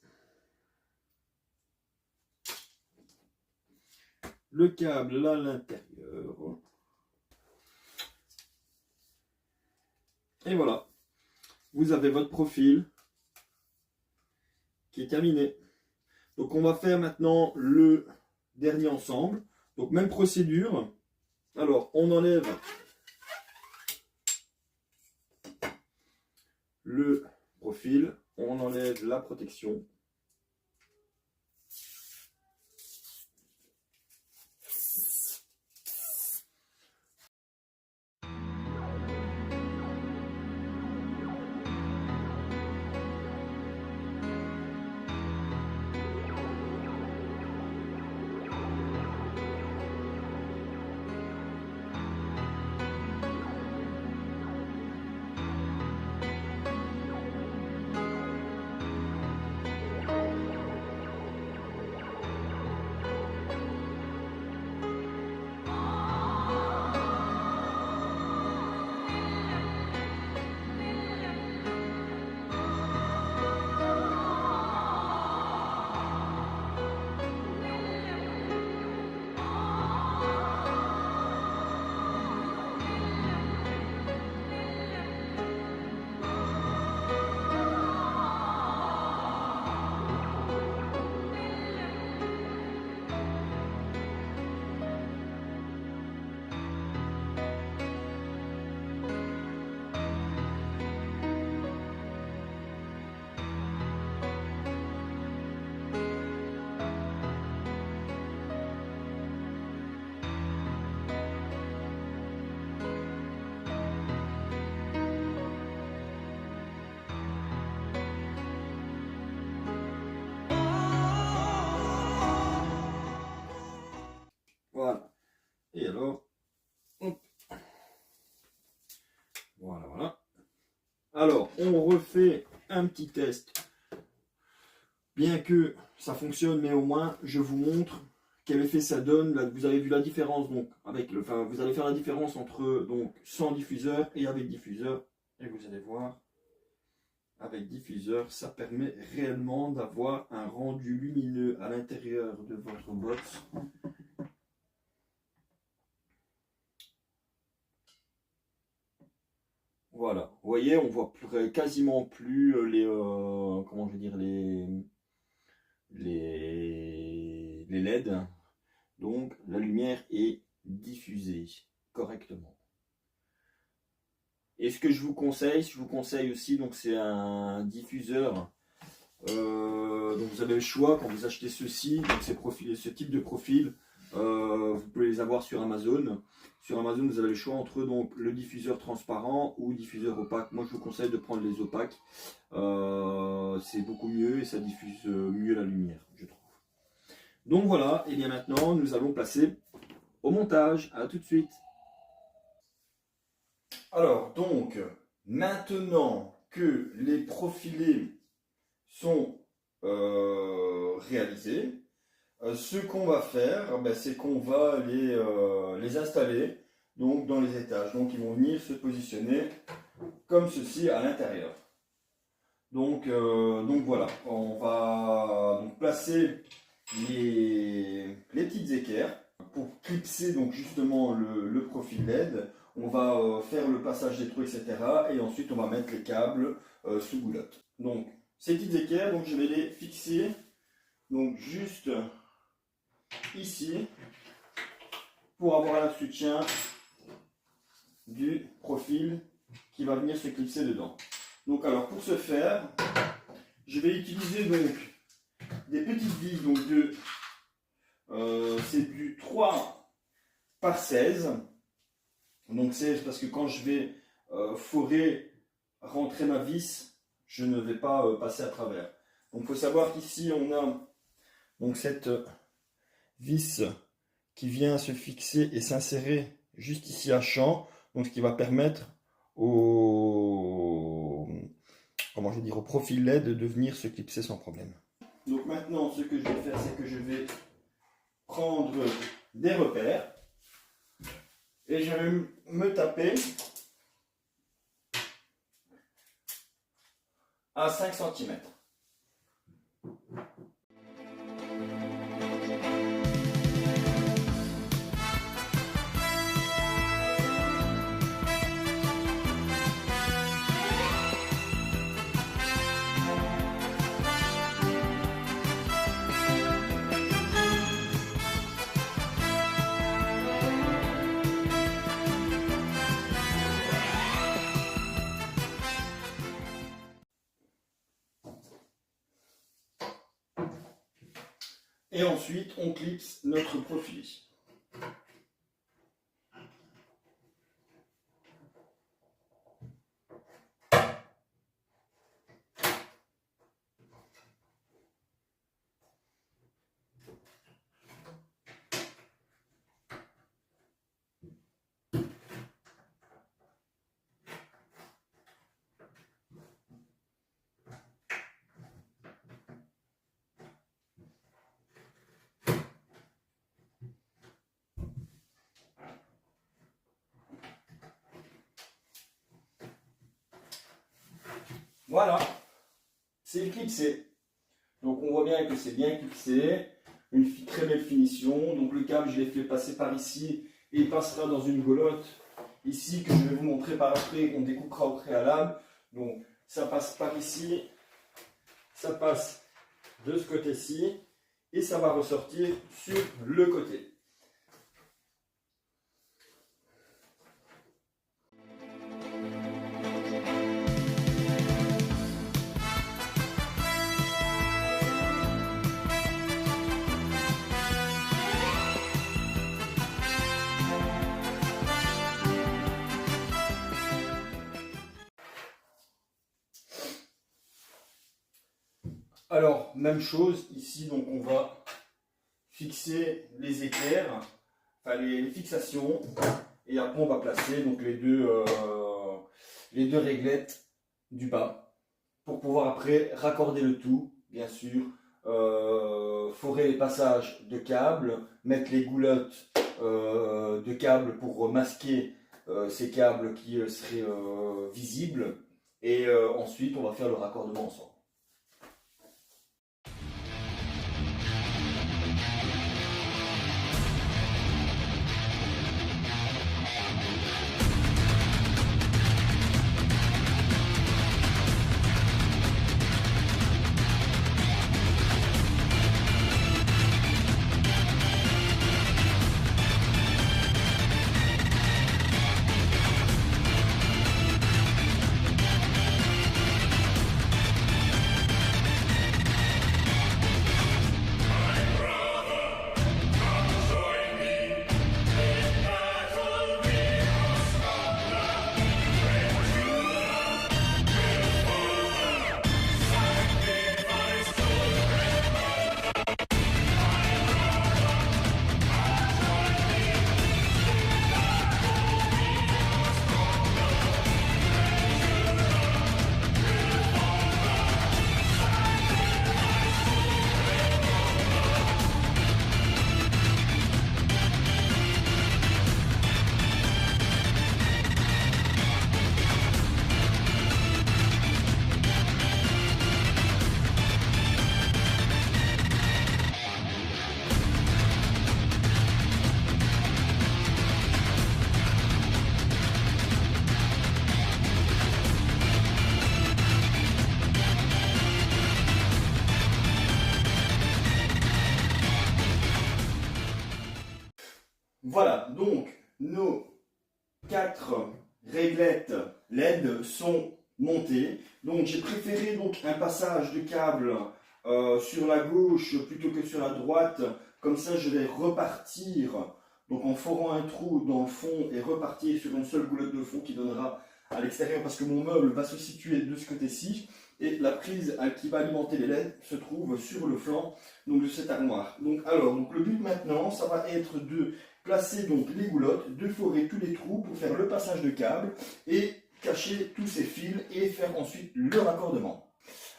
le câble là à l'intérieur. Et voilà, vous avez votre profil qui est terminé. Donc on va faire maintenant le dernier ensemble. Donc même procédure. Alors on enlève le profil, on enlève la protection. Voilà. Et alors, hop. Voilà, voilà. Alors, on refait un petit test. Bien que ça fonctionne, mais au moins, je vous montre quel effet ça donne. Là, vous avez vu la différence, donc, avec le, enfin, vous allez faire la différence entre donc sans diffuseur et avec diffuseur. Et vous allez voir. avec diffuseur, ça permet réellement d'avoir un rendu lumineux à l'intérieur de votre box. Voilà, vous voyez, on voit quasiment plus les comment je vais dire les LED. Donc la lumière est diffusée correctement. Et ce que je vous conseille aussi, donc c'est un diffuseur. Donc vous avez le choix quand vous achetez ceci, donc ce type de profil, vous pouvez les avoir sur Amazon. Sur Amazon, vous avez le choix entre donc le diffuseur transparent ou diffuseur opaque. Moi, je vous conseille de prendre les opaques. C'est beaucoup mieux et ça diffuse mieux la lumière, je trouve. Donc voilà, et bien maintenant, nous allons passer au montage. À tout de suite. Alors, donc, maintenant que les profilés sont réalisés, ce qu'on va faire, c'est qu'on va les installer donc, dans les étages. Donc, ils vont venir se positionner comme ceci à l'intérieur. Donc voilà, on va donc placer les petites équerres pour clipser donc justement le profil LED. On va faire le passage des trous, etc. Et ensuite, on va mettre les câbles sous goulotte. Donc, ces petites équerres, donc je vais les fixer donc juste ici pour avoir un soutien du profil qui va venir se clipser dedans. Donc alors pour ce faire, je vais utiliser donc des petites vis donc c'est du 3 par 16. Donc c'est parce que quand je vais forer, rentrer ma vis, je ne vais pas passer à travers. Donc il faut savoir qu'ici on a donc cette vis qui vient se fixer et s'insérer juste ici à champ, donc ce qui va permettre au profil LED de venir se clipser sans problème. Donc maintenant, ce que je vais faire, c'est que je vais prendre des repères et je vais me taper à 5 cm. Et ensuite, on clipse notre profilé. Voilà, c'est clipsé. Donc on voit bien que c'est bien clipsé, une très belle finition. Donc le câble, je l'ai fait passer par ici et il passera dans une goulotte ici que je vais vous montrer par après, on découpera au préalable. Donc ça passe par ici, ça passe de ce côté-ci et ça va ressortir sur le côté. Alors, même chose, ici, donc on va fixer les équerres, enfin les fixations, et après on va placer donc les deux réglettes du bas, pour pouvoir après raccorder le tout, bien sûr, forer les passages de câbles, mettre les goulottes de câbles pour masquer ces câbles qui seraient visibles, Et ensuite, on va faire le raccordement ensemble. Voilà, donc nos 4 réglettes LED sont montées. Donc j'ai préféré donc un passage de câble sur la gauche plutôt que sur la droite. Comme ça, je vais repartir donc en forant un trou dans le fond et repartir sur une seule goulotte de fond qui donnera à l'extérieur parce que mon meuble va se situer de ce côté-ci. Et la prise qui va alimenter les LED se trouve sur le flanc donc, de cette armoire. Donc le but maintenant, ça va être de placer donc les goulottes, de forer tous les trous pour faire le passage de câble et cacher tous ces fils et faire ensuite le raccordement.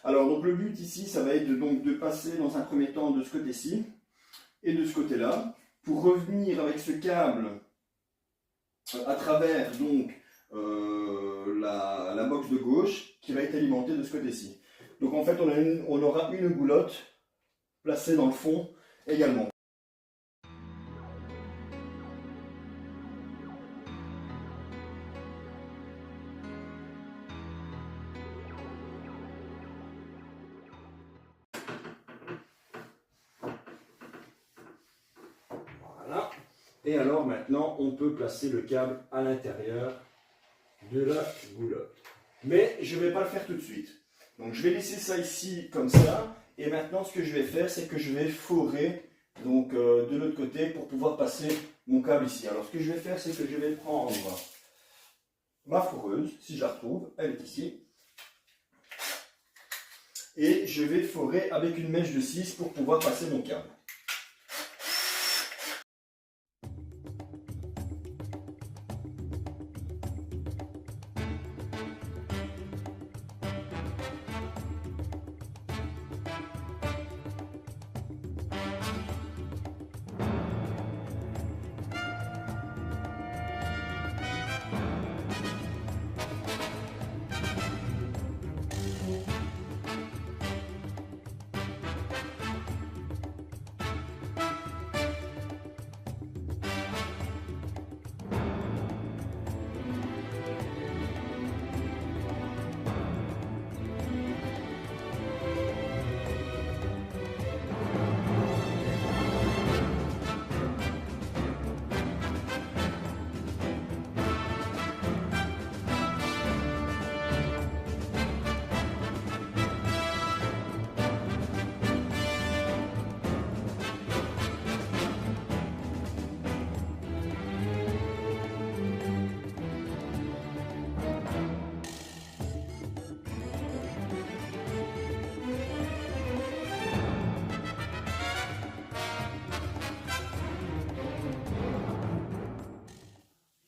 Alors donc le but ici, ça va être de passer dans un premier temps de ce côté-ci et de ce côté-là pour revenir avec ce câble à travers donc la box de gauche qui va être alimentée de ce côté-ci. Donc en fait on aura une goulotte placée dans le fond également. Voilà. Et alors maintenant on peut placer le câble à l'intérieur de la goulotte. Mais je ne vais pas le faire tout de suite. Donc je vais laisser ça ici comme ça. Et maintenant ce que je vais faire, c'est que je vais forer donc, de l'autre côté pour pouvoir passer mon câble ici. Alors ce que je vais faire, c'est que je vais prendre ma foreuse, si je la retrouve, elle est ici. Et je vais forer avec une mèche de 6 pour pouvoir passer mon câble.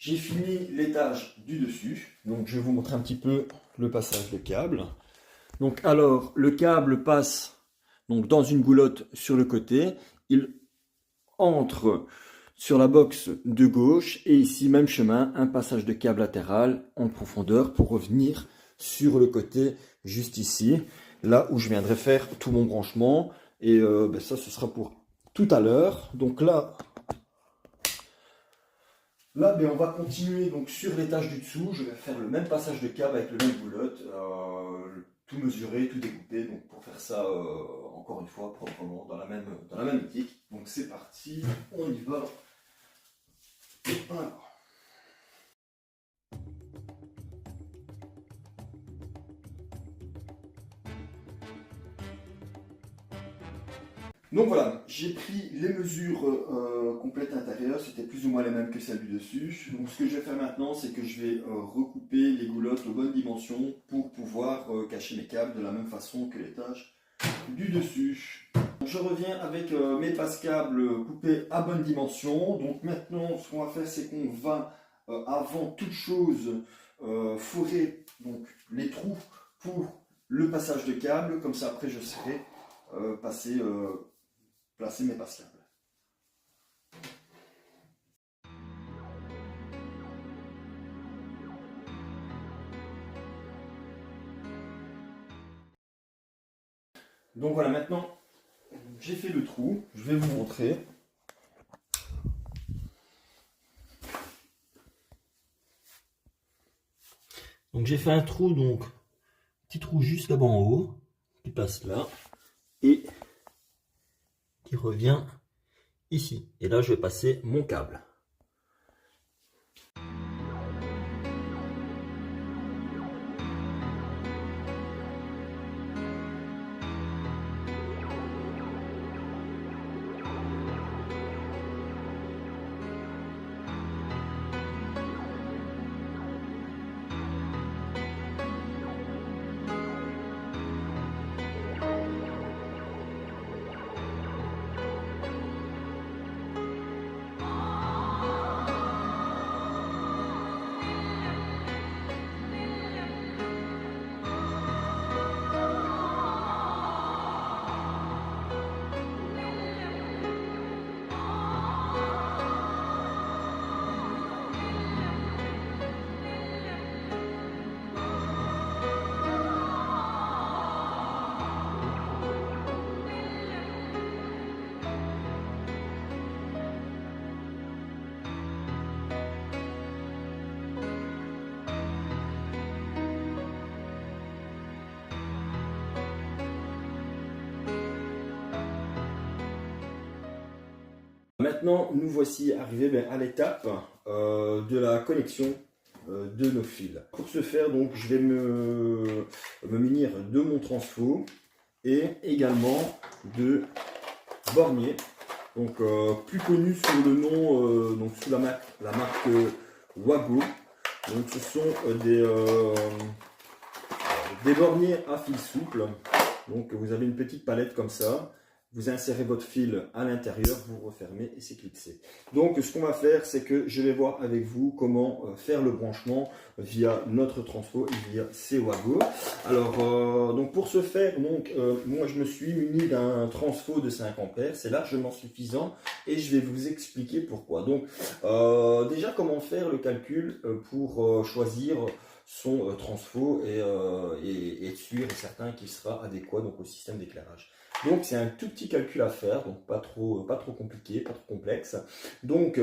J'ai fini l'étage du dessus, donc je vais vous montrer un petit peu le passage de câble. Donc alors, le câble passe donc, dans une goulotte sur le côté, il entre sur la box de gauche et ici, même chemin, un passage de câble latéral en profondeur pour revenir sur le côté juste ici, là où je viendrai faire tout mon branchement. Et ça, ce sera pour tout à l'heure. Donc là, on va continuer donc sur l'étage du dessous. Je vais faire le même passage de câble avec le même boulotte, tout mesurer, tout découper. Donc pour faire ça, encore une fois, proprement, dans la même éthique. Donc c'est parti, on y va. Voilà. Donc voilà, j'ai pris les mesures complètes intérieures, c'était plus ou moins les mêmes que celles du dessus. Donc ce que je vais faire maintenant, c'est que je vais recouper les goulottes aux bonnes dimensions pour pouvoir cacher mes câbles de la même façon que l'étage du dessus. Donc, je reviens avec mes passe-câbles coupés à bonne dimension. Donc maintenant, ce qu'on va faire, c'est qu'on va, avant toute chose, fourrer donc, les trous pour le passage de câbles. Comme ça, après, je serai placer mes passe-câbles. Donc voilà, maintenant j'ai fait le trou, je vais vous montrer. Donc j'ai fait un trou, donc petit trou juste là-bas en haut, qui passe là, et qui revient ici. Et là je vais passer mon câble. Maintenant, nous voici arrivés à l'étape de la connexion de nos fils. Pour ce faire, donc, je vais me munir de mon transfo et également de bornier, donc plus connu sous le nom, donc sous la marque Wago. Donc, ce sont des borniers à fil souple. Donc, vous avez une petite palette comme ça. Vous insérez votre fil à l'intérieur, vous refermez et c'est clipsé. Donc ce qu'on va faire, c'est que je vais voir avec vous comment faire le branchement via notre transfo et via Wago. Alors donc pour ce faire, moi je me suis muni d'un transfo de 5 ampères, c'est largement suffisant et je vais vous expliquer pourquoi. Donc déjà comment faire le calcul pour choisir son transfo et être sûr et certain qu'il sera adéquat donc, au système d'éclairage. Donc c'est un tout petit calcul à faire, donc pas trop compliqué, pas trop complexe. Donc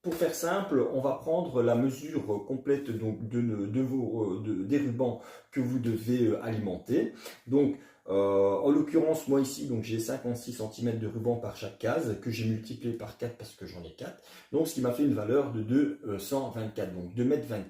pour faire simple, on va prendre la mesure complète donc, des rubans que vous devez alimenter. Donc en l'occurrence, moi ici, j'ai 56 cm de ruban par chaque case que j'ai multiplié par 4 parce que j'en ai 4. Donc ce qui m'a fait une valeur de 224, donc 2,24 m.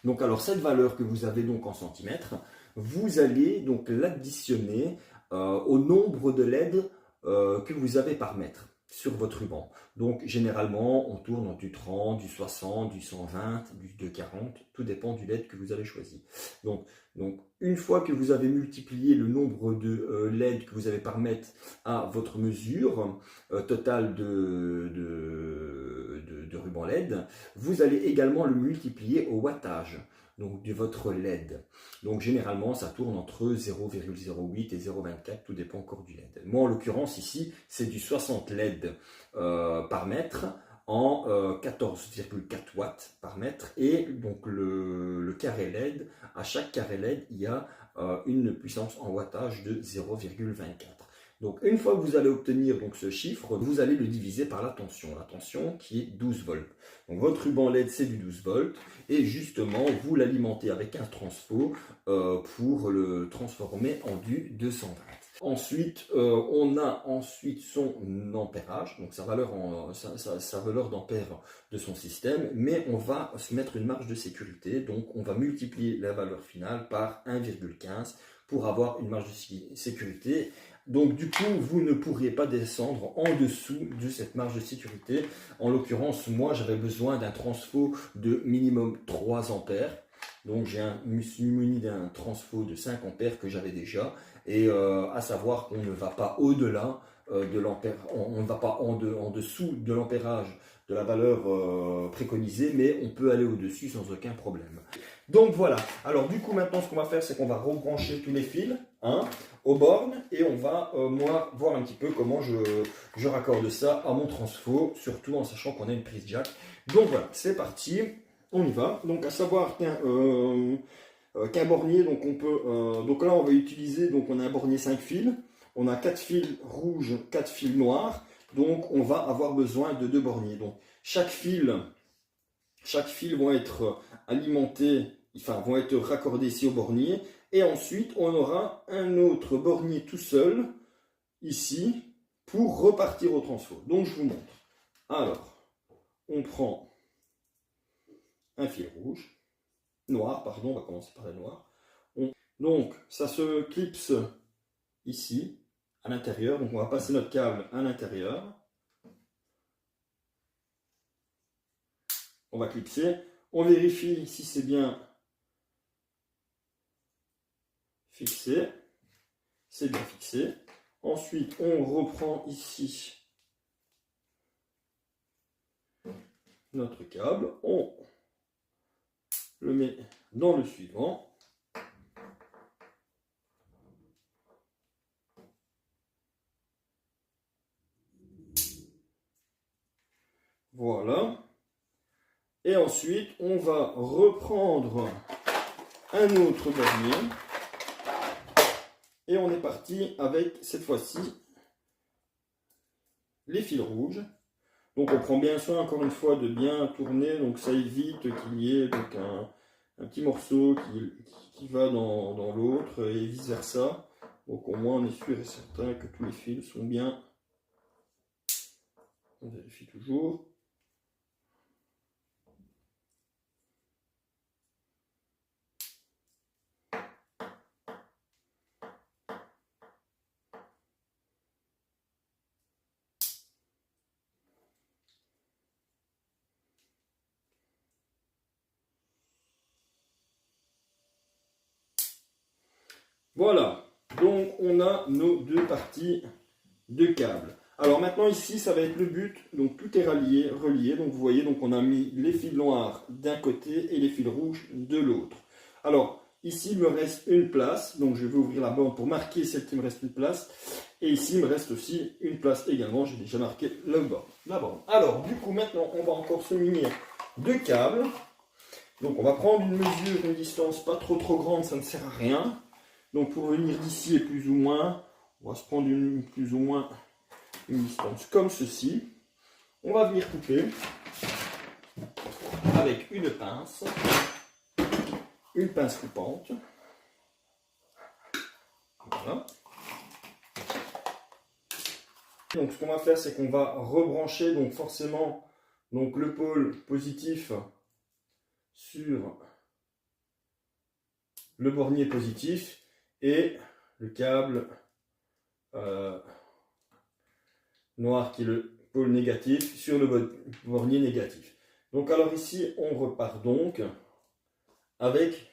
Donc alors cette valeur que vous avez donc en centimètres, vous allez donc l'additionner au nombre de LED que vous avez par mètre sur votre ruban. Donc généralement on tourne entre du 30, du 60, du 120, du 240, tout dépend du LED que vous avez choisi. Donc une fois que vous avez multiplié le nombre de LED que vous avez par mètre à votre mesure totale de ruban LED, vous allez également le multiplier au wattage donc de votre LED. Donc généralement ça tourne entre 0,08 et 0,24, tout dépend encore du LED. Moi en l'occurrence ici c'est du 60 LED par mètre en 14,4 watts par mètre. Et donc le carré LED, à chaque carré LED, il y a une puissance en wattage de 0,24. Donc une fois que vous allez obtenir donc, ce chiffre, vous allez le diviser par la tension qui est 12 volts. Donc votre ruban LED c'est du 12 volts et justement vous l'alimentez avec un transfo pour le transformer en du 220. Ensuite, on a ensuite son ampérage, donc sa valeur d'ampère de son système, mais on va se mettre une marge de sécurité, donc on va multiplier la valeur finale par 1,15 pour avoir une marge de sécurité. Donc du coup, vous ne pourriez pas descendre en dessous de cette marge de sécurité. En l'occurrence, moi j'avais besoin d'un transfo de minimum 3 ampères. Donc me suis muni d'un transfo de 5 ampères que j'avais déjà. Et à savoir qu'on ne va pas au-delà de l'ampère, on ne va pas en dessous de l'ampérage de la valeur préconisée, mais on peut aller au-dessus sans aucun problème. Donc voilà, alors du coup maintenant ce qu'on va faire c'est qu'on va rebrancher tous les fils aux bornes et on va moi voir un petit peu comment je raccorde ça à mon transfo, surtout en sachant qu'on a une prise jack. Donc voilà, c'est parti, on y va. Donc à savoir qu'un bornier, donc on peut, donc là on va utiliser, donc on a un bornier 5 fils, on a 4 fils rouges, 4 fils noirs, donc on va avoir besoin de 2 borniers. Donc chaque fil vont être alimentés, enfin vont être raccordés ici au bornier, et ensuite on aura un autre bornier tout seul ici pour repartir au transfo. Donc je vous montre. Alors, on prend un fil rouge, noir, pardon, on va commencer par la noire. Donc, ça se clipse ici, à l'intérieur. Donc, on va passer notre câble à l'intérieur. On va clipser. On vérifie si c'est bien fixé. C'est bien fixé. Ensuite, on reprend ici notre câble. On le met dans le suivant. Voilà. Et ensuite, on va reprendre un autre bornier. Et on est parti avec, cette fois-ci, les fils rouges. Donc on prend bien soin, encore une fois, de bien tourner. Donc ça évite qu'il y ait donc, un petit morceau qui va dans l'autre et vice versa. Donc au moins on est sûr et certain que tous les fils sont bien. On vérifie toujours. Voilà, donc on a nos deux parties de câble. Alors maintenant ici ça va être le but, donc tout est relié, donc vous voyez, donc on a mis les fils noirs d'un côté et les fils rouges de l'autre. Alors ici il me reste une place, donc je vais ouvrir la borne pour marquer celle qui me reste une place. Et ici il me reste aussi une place également, j'ai déjà marqué la borne. Alors du coup maintenant on va encore se munir de câbles. Donc on va prendre une mesure, une distance pas trop grande, ça ne sert à rien. Donc pour venir d'ici et plus ou moins, on va se prendre plus ou moins une distance comme ceci. On va venir couper avec une pince coupante. Voilà. Donc ce qu'on va faire, c'est qu'on va rebrancher donc forcément donc le pôle positif sur le bornier positif et le câble noir qui est le pôle négatif sur le bornier négatif. Donc alors ici on repart donc avec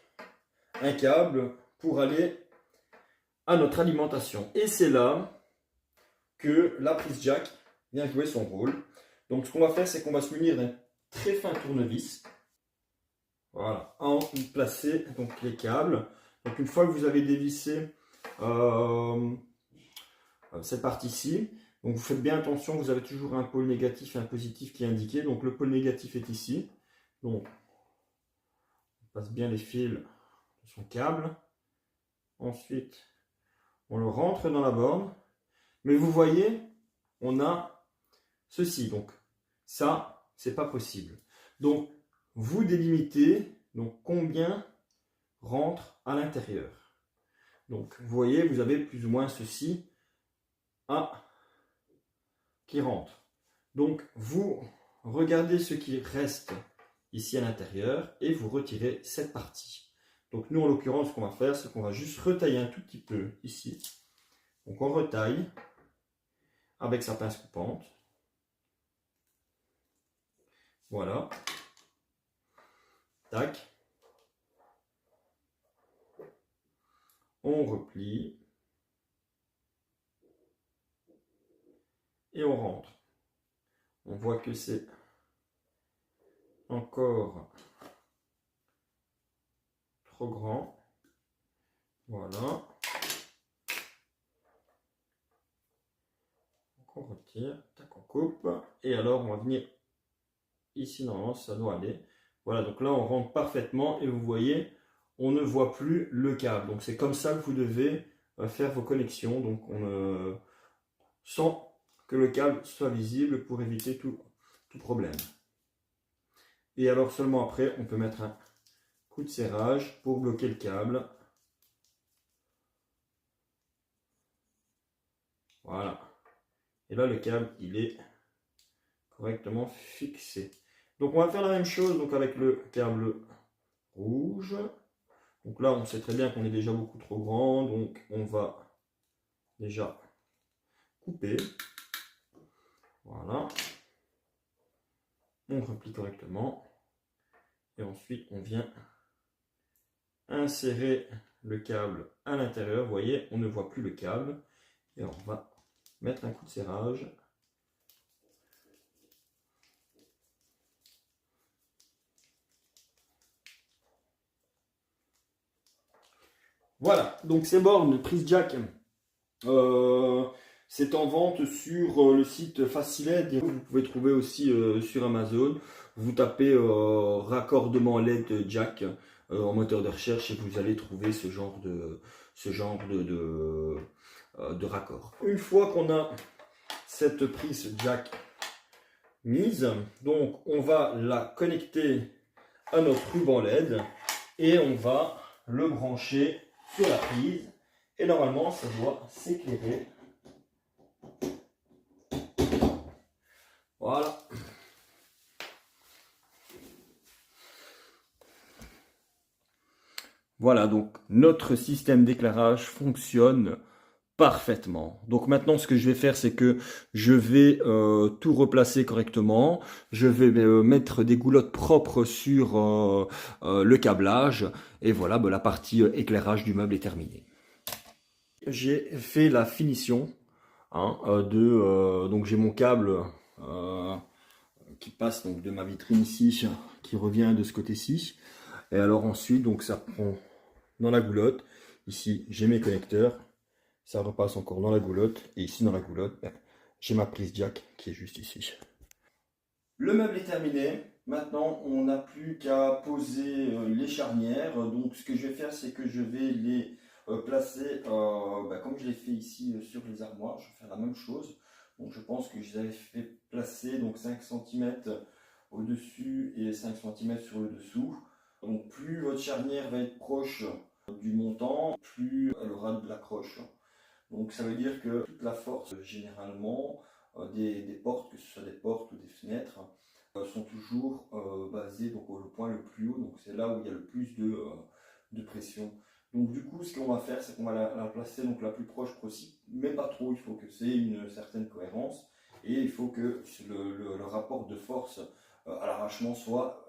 un câble pour aller à notre alimentation. Et c'est là que la prise jack vient jouer son rôle. Donc ce qu'on va faire, c'est qu'on va se munir d'un très fin tournevis. Voilà, en placer donc les câbles. Donc une fois que vous avez dévissé cette partie-ci, Donc vous faites bien attention, vous avez toujours un pôle négatif et un positif qui est indiqué. Donc le pôle négatif est ici. Donc on passe bien les fils de son câble. Ensuite, on le rentre dans la borne. Mais vous voyez, on a ceci. Donc ça, c'est pas possible. Donc vous délimitez donc combien rentre à l'intérieur. Donc vous voyez, vous avez plus ou moins ceci qui rentre. Donc vous regardez ce qui reste ici à l'intérieur et vous retirez cette partie. Donc nous en l'occurrence, ce qu'on va faire, c'est qu'on va juste retailler un tout petit peu ici. Donc on retaille avec sa pince coupante. Voilà. Tac. On replie. Et on rentre. On voit que c'est encore trop grand. Voilà. Donc on retire, tac, on coupe. Et alors on va venir ici, normalement ça doit aller. Voilà, donc là on rentre parfaitement et vous voyez, on ne voit plus le câble. Donc c'est comme ça que vous devez faire vos connexions. Donc sans que le câble soit visible pour éviter tout problème. Et alors seulement après, on peut mettre un coup de serrage pour bloquer le câble. Voilà. Et là, le câble, il est correctement fixé. Donc on va faire la même chose donc avec le câble rouge. Donc là, on sait très bien qu'on est déjà beaucoup trop grand. Donc on va déjà couper. Voilà. On replie correctement. Et ensuite, on vient insérer le câble à l'intérieur. Vous voyez, on ne voit plus le câble. Et on va mettre un coup de serrage. Voilà, donc ces bornes prise jack, c'est en vente sur le site Faciled. Vous pouvez trouver aussi sur Amazon. Vous tapez raccordement LED jack en moteur de recherche et vous allez trouver ce genre de raccord. Une fois qu'on a cette prise jack mise, donc on va la connecter à notre ruban LED et on va le brancher sur la prise et normalement ça doit s'éclairer. Voilà. Voilà, donc notre système d'éclairage fonctionne parfaitement. Donc maintenant ce que je vais faire, c'est que je vais tout replacer correctement. Je vais mettre des goulottes propres sur le câblage. Et voilà, la partie éclairage du meuble est terminée. J'ai fait la finition donc j'ai mon câble qui passe donc de ma vitrine ici, qui revient de ce côté-ci. Et alors ensuite, donc ça prend dans la goulotte. Ici, j'ai mes connecteurs. Ça repasse encore dans la goulotte. Et ici, dans la goulotte, j'ai ma prise jack qui est juste ici. Le meuble est terminé. Maintenant, on n'a plus qu'à poser les charnières. Donc, ce que je vais faire, c'est que je vais les placer, comme je l'ai fait ici sur les armoires. Je vais faire la même chose. Donc, je pense que je les avais fait placer donc 5 cm au-dessus et 5 cm sur le dessous. Donc, plus votre charnière va être proche du montant, plus elle aura de l'accroche. Donc ça veut dire que toute la force généralement des portes, que ce soit des portes ou des fenêtres, sont toujours basées donc, au point le plus haut. Donc c'est là où il y a le plus de pression. Donc du coup ce qu'on va faire, c'est qu'on va la placer donc, la plus proche possible, mais pas trop. Il faut que c'est une certaine cohérence et il faut que le rapport de force à l'arrachement soit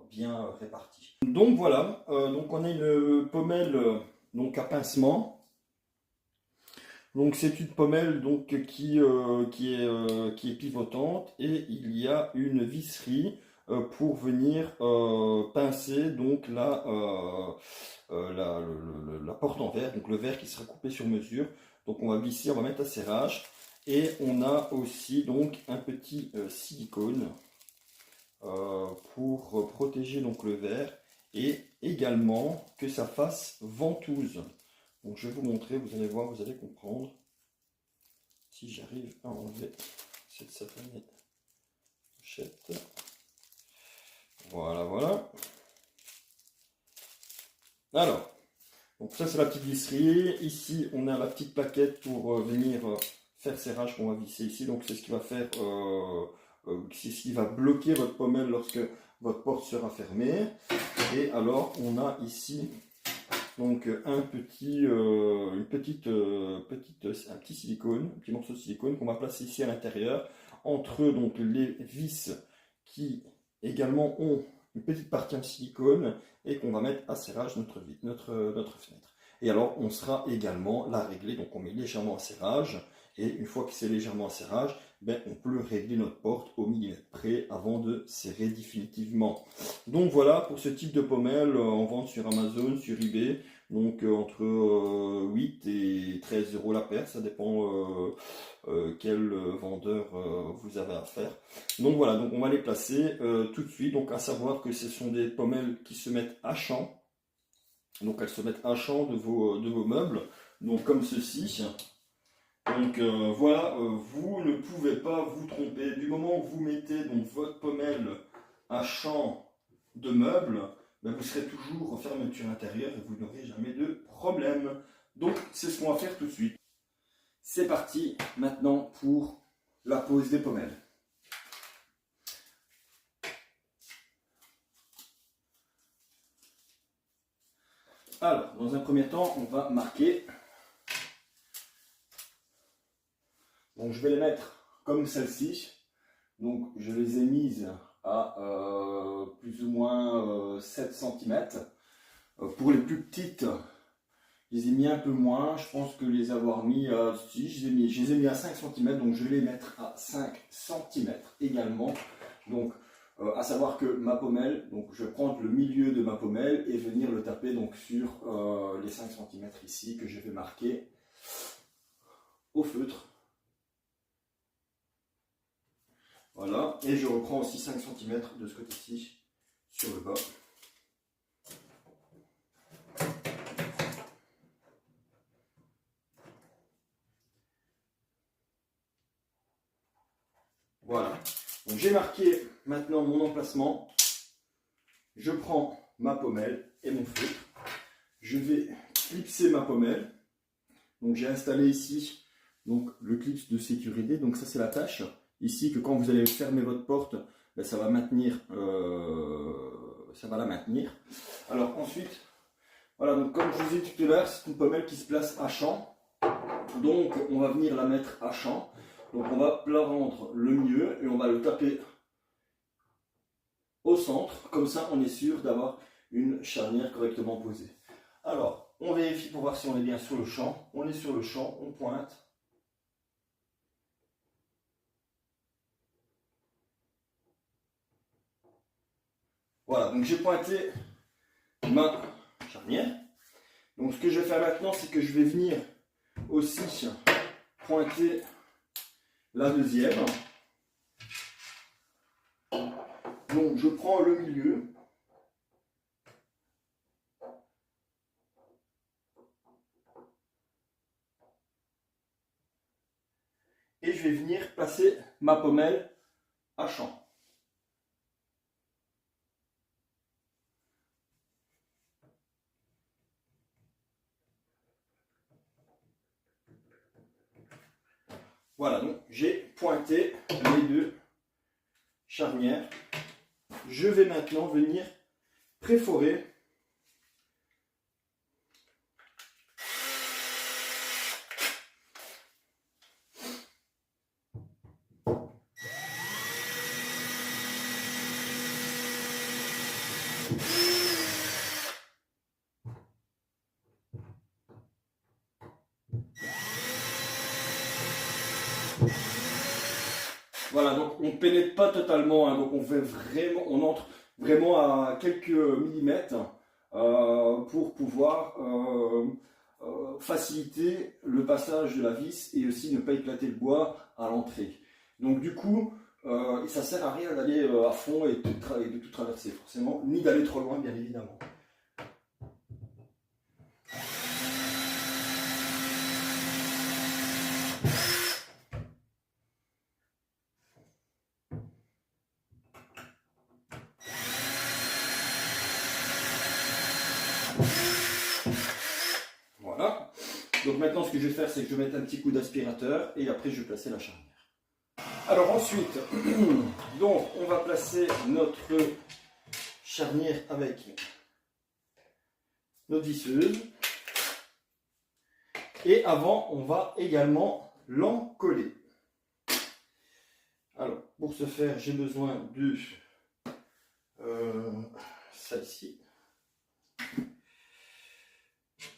bien réparti. Donc voilà, donc on a une pommelle donc à pincement. Donc c'est une pommelle donc, qui est pivotante et il y a une visserie pour venir pincer donc la porte en verre, donc le verre qui sera coupé sur mesure. Donc on va visser, on va mettre à serrage Et on a aussi donc un petit silicone pour protéger donc le verre et également que ça fasse ventouse. Donc je vais vous montrer, vous allez voir, vous allez comprendre si j'arrive à enlever cette satanée pochette. Voilà, voilà. Alors, donc ça c'est la petite visserie. Ici on a la petite plaquette pour venir faire serrage qu'on va visser ici. Donc c'est ce qui va faire, c'est ce qui va bloquer votre pommelle lorsque votre porte sera fermée. Et alors on a ici donc un petit silicone, un petit morceau de silicone qu'on va placer ici à l'intérieur entre donc les vis qui également ont une petite partie en silicone et qu'on va mettre à serrage notre fenêtre. Et alors on sera également la régler, donc on met légèrement à serrage et une fois que c'est légèrement à serrage, ben, on peut régler notre porte au millimètre près avant de serrer définitivement. Donc voilà pour ce type de pommelle en vente sur Amazon, sur eBay, donc entre 8 et 13 € la paire, ça dépend quel vendeur vous avez à faire. Donc voilà, donc on va les placer tout de suite, donc à savoir que ce sont des pommelles qui se mettent à champ, donc elles se mettent à champ de vos meubles, donc comme ceci. Donc voilà, vous ne pouvez pas vous tromper. Du moment où vous mettez donc votre pommelle à champ de meubles, ben, vous serez toujours en fermeture intérieure et vous n'aurez jamais de problème. Donc c'est ce qu'on va faire tout de suite. C'est parti maintenant pour la pose des pommelles. Alors, dans un premier temps, on va marquer. Donc je vais les mettre comme celle-ci. Donc je les ai mises à plus ou moins 7 cm. Pour les plus petites, je les ai mis un peu moins. Je pense que les avoir mis à... Si, je les ai mis à 5 cm. Donc je vais les mettre à 5 cm également. Donc à savoir que ma pommelle, donc je vais prendre le milieu de ma pommelle et venir le taper donc sur les 5 cm ici que je vais marquer au feutre. Voilà, et je reprends aussi 5 cm de ce côté-ci sur le bas. Voilà, donc j'ai marqué maintenant mon emplacement. Je prends ma pommelle et mon feutre. Je vais clipser ma pommelle. Donc j'ai installé ici donc, le clip de sécurité, donc ça c'est la tâche. Ici que quand vous allez fermer votre porte, ben, ça va maintenir, ça va la maintenir. Alors ensuite, voilà, donc comme je vous ai dit tout à l'heure, c'est une pommelle qui se place à champ. Donc on va venir la mettre à champ. Donc on va prendre le milieu et on va le taper au centre. Comme ça on est sûr d'avoir une charnière correctement posée. Alors on vérifie pour voir si on est bien sur le champ. On est sur le champ, on pointe. Voilà, donc j'ai pointé ma charnière. Donc ce que je vais faire maintenant, c'est que je vais venir aussi pointer la deuxième. Donc je prends le milieu. Et je vais venir placer ma pommelle à champ. Voilà, donc j'ai pointé les deux charnières. Je vais maintenant venir préforer . Voilà, donc on ne pénètre pas totalement, hein, donc on entre vraiment à quelques millimètres pour pouvoir faciliter le passage de la vis et aussi ne pas éclater le bois à l'entrée. Donc du coup, ça sert à rien d'aller à fond et de tout traverser forcément, ni d'aller trop loin bien évidemment. Voilà. Donc maintenant, ce que je vais faire, c'est que je vais mettre un petit coup d'aspirateur et après, je vais placer la charnière. Alors ensuite, donc on va placer notre charnière avec notre visseuse. Et avant, on va également l'encoller. Alors, pour ce faire, j'ai besoin de celle-ci.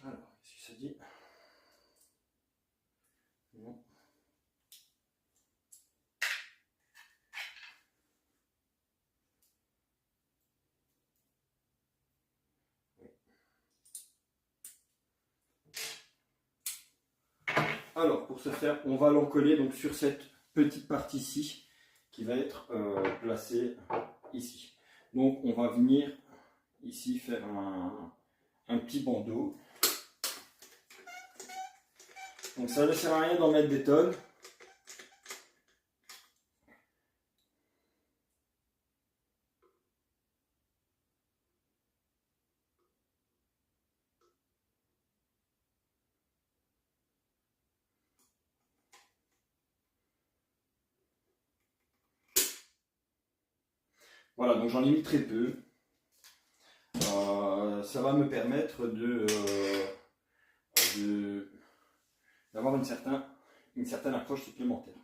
Alors, qu'est-ce que ça dit? Non. Alors, pour ce faire, on va l'encoller donc sur cette petite partie-ci qui va être placée ici. Donc, on va venir ici faire un petit bandeau. Donc, ça ne sert à rien d'en mettre des tonnes. Voilà, donc j'en ai mis très peu. Ça va me permettre d'avoir une certaine approche supplémentaire.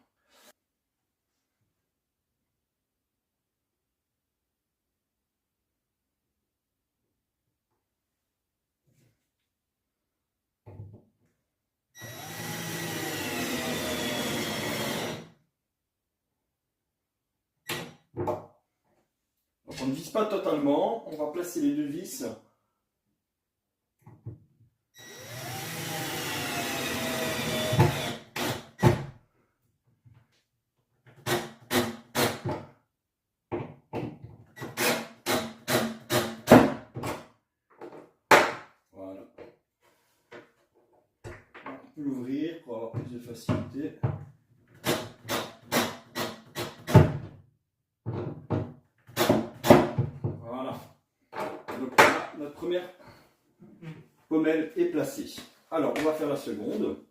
Donc on ne visse pas totalement, on va placer les deux vis. Voilà. On peut l'ouvrir pour avoir plus de facilité. Voilà. Donc là, notre première pommelle est placée. Alors, on va faire la seconde.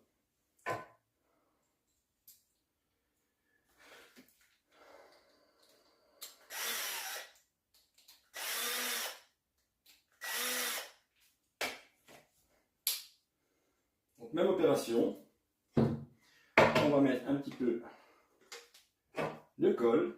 Donc, même opération. On va mettre un petit peu de colle.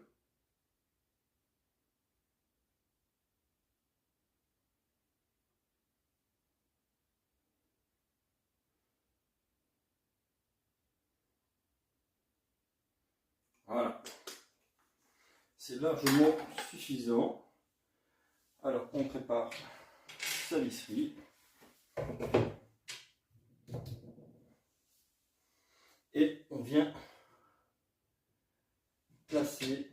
Voilà. C'est largement suffisant. Alors, on prépare sa visserie. Et on vient placer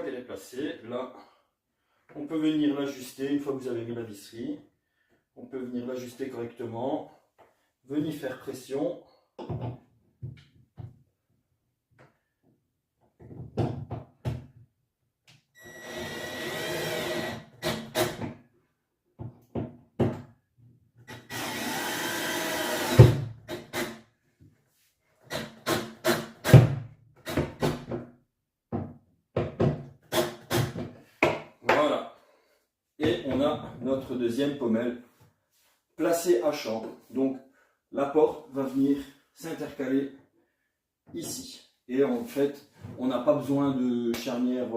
qu'elle est placée, là, on peut venir l'ajuster une fois que vous avez mis la visserie. On peut venir l'ajuster correctement, venir faire pression. Voilà. Et on a notre deuxième pommelle placée à champ. Donc la porte va venir s'intercaler ici. Et en fait, on n'a pas besoin de charnière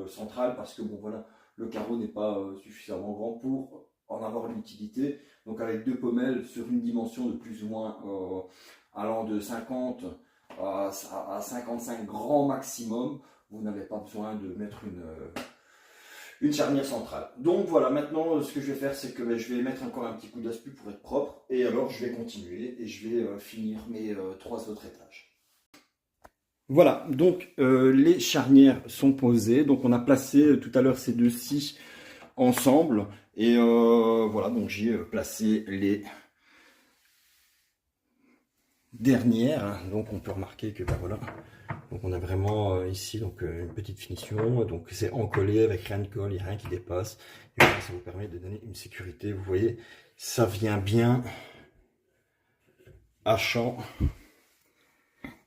centrale parce que bon voilà, le carreau n'est pas suffisamment grand pour en avoir l'utilité. Donc avec 2 pommelles sur une dimension de plus ou moins allant de 50 à 55 grand maximum, vous n'avez pas besoin de mettre une charnière centrale. Donc voilà, maintenant ce que je vais faire, c'est que je vais mettre encore un petit coup d'aspu pour être propre. Et alors je vais continuer et je vais finir mes 3 autres étages. Voilà, donc les charnières sont posées. Donc on a placé tout à l'heure ces 2 scies ensemble. Et voilà, donc j'ai placé les dernières. Donc on peut remarquer que ben voilà, donc on a vraiment ici donc une petite finition. Donc c'est encollé avec rien de colle, il n'y a rien qui dépasse. Et voilà, ça vous permet de donner une sécurité. Vous voyez, ça vient bien à champ,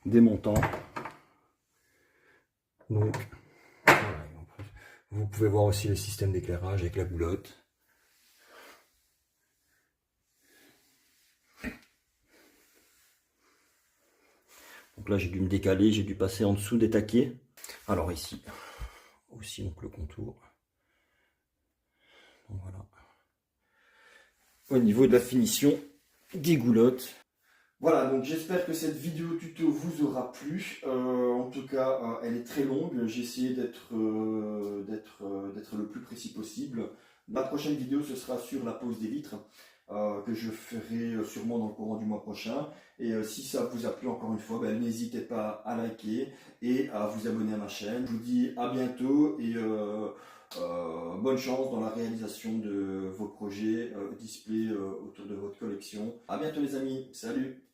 démontant. Donc, voilà. Vous pouvez voir aussi le système d'éclairage avec la boulotte. Donc là, j'ai dû me décaler, j'ai dû passer en dessous des taquets. Alors ici, aussi donc le contour. Donc voilà. Au niveau de la finition des goulottes. Voilà, donc j'espère que cette vidéo tuto vous aura plu. En tout cas, elle est très longue. J'ai essayé d'être le plus précis possible. Ma prochaine vidéo, ce sera sur la pose des vitres, que je ferai sûrement dans le courant du mois prochain. Et si ça vous a plu, encore une fois, n'hésitez pas à liker et à vous abonner à ma chaîne. Je vous dis à bientôt et bonne chance dans la réalisation de vos projets display autour de votre collection. À bientôt les amis, salut!